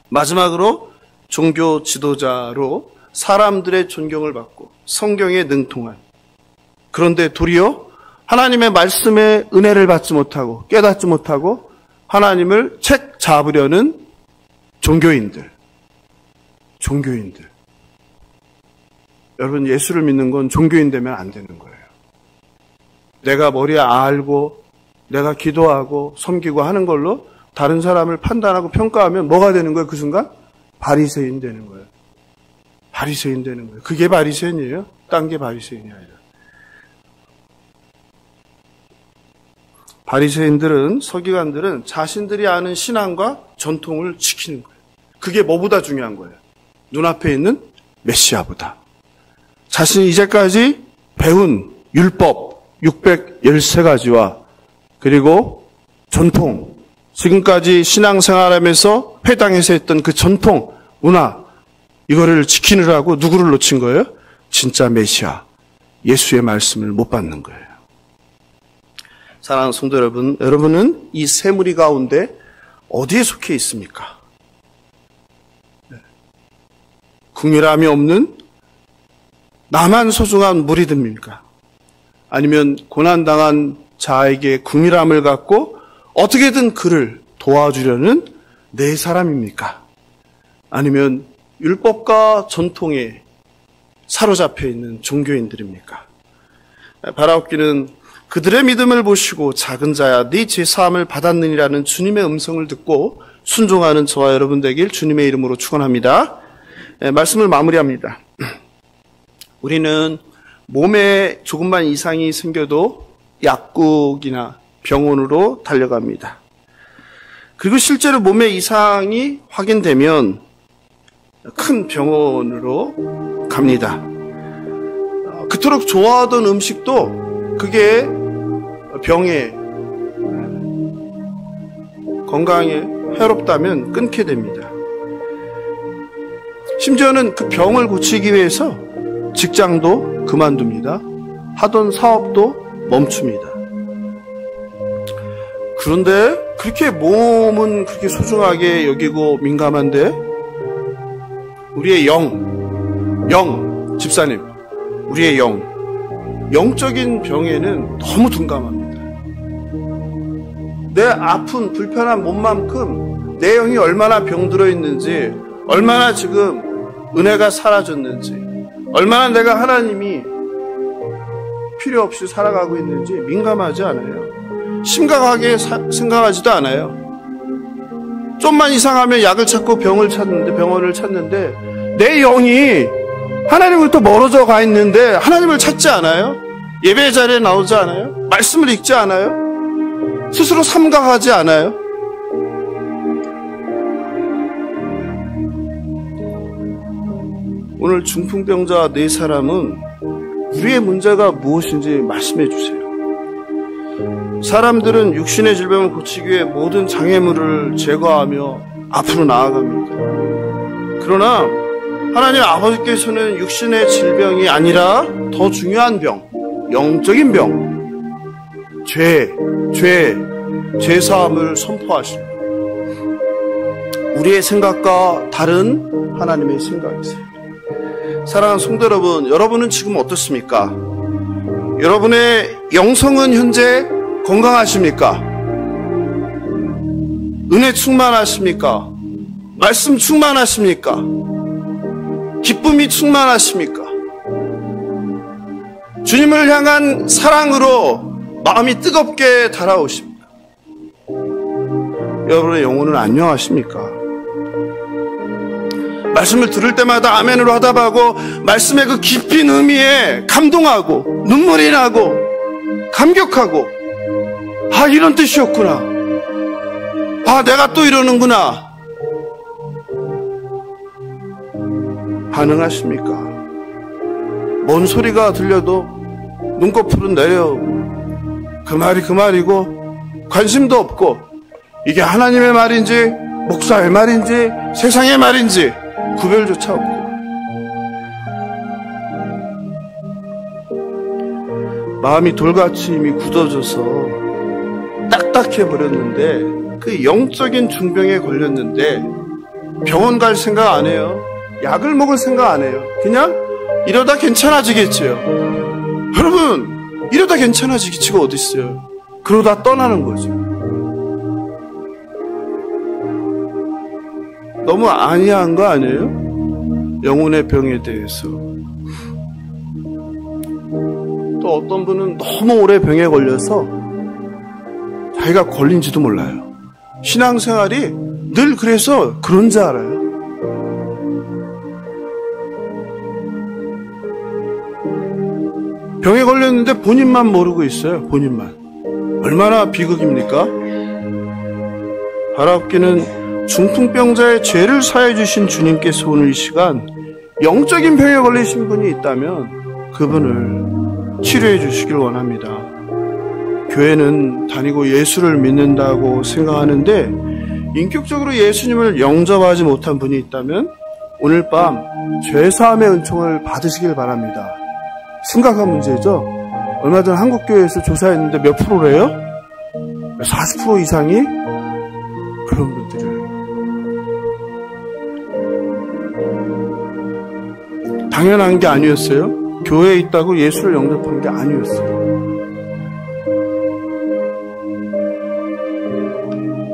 마지막으로 종교 지도자로 사람들의 존경을 받고 성경에 능통한, 그런데 도리어 하나님의 말씀에 은혜를 받지 못하고 깨닫지 못하고 하나님을 책 잡으려는 종교인들. 여러분, 예수를 믿는 건 종교인 되면 안 되는 거예요. 내가 머리에 알고 내가 기도하고 섬기고 하는 걸로 다른 사람을 판단하고 평가하면 뭐가 되는 거예요? 그 순간? 바리새인 되는 거예요. 바리새인 되는 거예요. 그게 바리새인이에요. 딴 게 바리새인이 아니라. 바리새인들은, 서기관들은 자신들이 아는 신앙과 전통을 지키는 거예요. 그게 뭐보다 중요한 거예요? 눈앞에 있는 메시아보다. 자신이 이제까지 배운 율법 613가지와 그리고 전통, 지금까지 신앙생활하면서 회당에서 했던 그 전통, 문화, 이거를 지키느라고 누구를 놓친 거예요? 진짜 메시아, 예수의 말씀을 못 받는 거예요. 사랑하는 성도 여러분, 여러분은 이 세 무리 가운데 어디에 속해 있습니까? 긍휼함이 없는 나만 소중한 무리들입니까? 아니면 고난당한 자에게 긍휼함을 갖고 어떻게든 그를 도와주려는 네 사람입니까? 아니면 율법과 전통에 사로잡혀 있는 종교인들입니까? 바라옵기는 그들의 믿음을 보시고 작은 자야 네 죄사함을 받았느니라는 주님의 음성을 듣고 순종하는 저와 여러분 되길 주님의 이름으로 축원합니다. 말씀을 마무리합니다. 우리는 몸에 조금만 이상이 생겨도 약국이나 병원으로 달려갑니다. 그리고 실제로 몸에 이상이 확인되면 큰 병원으로 갑니다. 그토록 좋아하던 음식도 그게 병에, 건강에 해롭다면 끊게 됩니다. 심지어는 그 병을 고치기 위해서 직장도 그만둡니다. 하던 사업도 멈춥니다. 그런데 그렇게 몸은 그렇게 소중하게 여기고 민감한데 우리의 집사님, 우리의 영적인 병에는 너무 둔감합니다. 내 아픈 불편한 몸만큼 내 영이 얼마나 병들어 있는지, 얼마나 지금 은혜가 사라졌는지, 얼마나 내가 하나님이 필요 없이 살아가고 있는지 민감하지 않아요. 심각하게 생각하지도 않아요. 좀만 이상하면 약을 찾고 병원을 찾는데 내 영이 하나님으로부터 멀어져 가 있는데 하나님을 찾지 않아요? 예배 자리에 나오지 않아요? 말씀을 읽지 않아요? 스스로 삼가하지 않아요? 오늘 중풍병자 4사람은 우리의 문제가 무엇인지 말씀해 주세요. 사람들은 육신의 질병을 고치기 위해 모든 장애물을 제거하며 앞으로 나아갑니다. 그러나 하나님 아버지께서는 육신의 질병이 아니라 더 중요한 병, 영적인 병, 죄사함을 선포하십니다. 우리의 생각과 다른 하나님의 생각이세요. 사랑하는 성도 여러분, 여러분은 지금 어떻습니까? 여러분의 영성은 현재 건강하십니까? 은혜 충만하십니까? 말씀 충만하십니까? 기쁨이 충만하십니까? 주님을 향한 사랑으로 마음이 뜨겁게 달아오십니까? 여러분의 영혼은 안녕하십니까? 말씀을 들을 때마다 아멘으로 화답하고 말씀의 그 깊은 의미에 감동하고 눈물이 나고 감격하고, 아, 이런 뜻이었구나. 아, 내가 또 이러는구나. 반응하십니까? 뭔 소리가 들려도 눈꺼풀은 내려 그 말이 그 말이고 관심도 없고, 이게 하나님의 말인지 목사의 말인지 세상의 말인지 구별조차 없고, 마음이 돌같이 이미 굳어져서 딱딱해 버렸는데, 그 영적인 중병에 걸렸는데 병원 갈 생각 안 해요. 약을 먹을 생각 안 해요. 그냥 이러다 괜찮아지겠지요. 여러분, 이러다 괜찮아지기치가 어디 있어요. 그러다 떠나는 거죠. 너무 안이한 거 아니에요? 영혼의 병에 대해서. 또 어떤 분은 너무 오래 병에 걸려서 자기가 걸린지도 몰라요. 신앙생활이 늘 그래서 그런 줄 알아요. 병에 걸렸는데 본인만 모르고 있어요. 본인만. 얼마나 비극입니까? 바라옵기는 중풍병자의 죄를 사해 주신 주님께서 오늘 이 시간 영적인 병에 걸리신 분이 있다면 그분을 치료해 주시길 원합니다. 교회는 다니고 예수를 믿는다고 생각하는데 인격적으로 예수님을 영접하지 못한 분이 있다면 오늘 밤 죄사함의 은총을 받으시길 바랍니다. 심각한 문제죠. 얼마 전 한국교회에서 조사했는데 몇 프로래요? 40% 이상이 그런 분들이에요. 당연한 게 아니었어요. 교회에 있다고 예수를 영접한 게 아니었어요.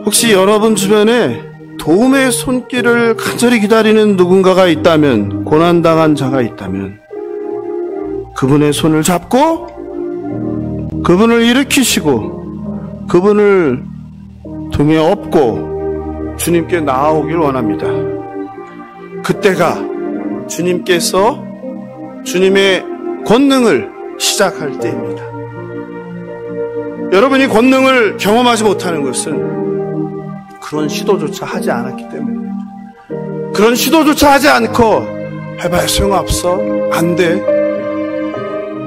혹시 여러분 주변에 도움의 손길을 간절히 기다리는 누군가가 있다면, 고난당한 자가 있다면 그분의 손을 잡고 그분을 일으키시고 그분을 등에 업고 주님께 나아오길 원합니다. 그때가 주님께서 주님의 권능을 시작할 때입니다. 여러분이 권능을 경험하지 못하는 것은 그런 시도조차 하지 않았기 때문입니다. 그런 시도조차 하지 않고 해봐야 소용없어, 안 돼,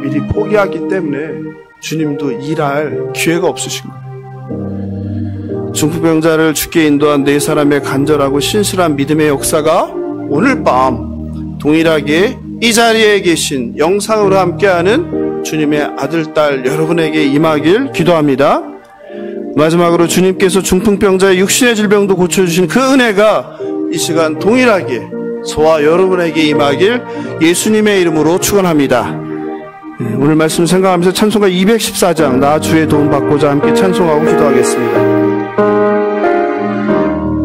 미리 포기하기 때문에 주님도 일할 기회가 없으신 거예요. 중풍병자를 죽게 인도한 네 사람의 간절하고 신실한 믿음의 역사가 오늘 밤 동일하게 이 자리에 계신 영상으로 함께하는 주님의 아들, 딸 여러분에게 임하길 기도합니다. 마지막으로 주님께서 중풍병자의 육신의 질병도 고쳐주신 그 은혜가 이 시간 동일하게 저와 여러분에게 임하길 예수님의 이름으로 축원합니다. 오늘 말씀 생각하면서 찬송가 214장 나 주의 도움 받고자 함께 찬송하고 기도하겠습니다.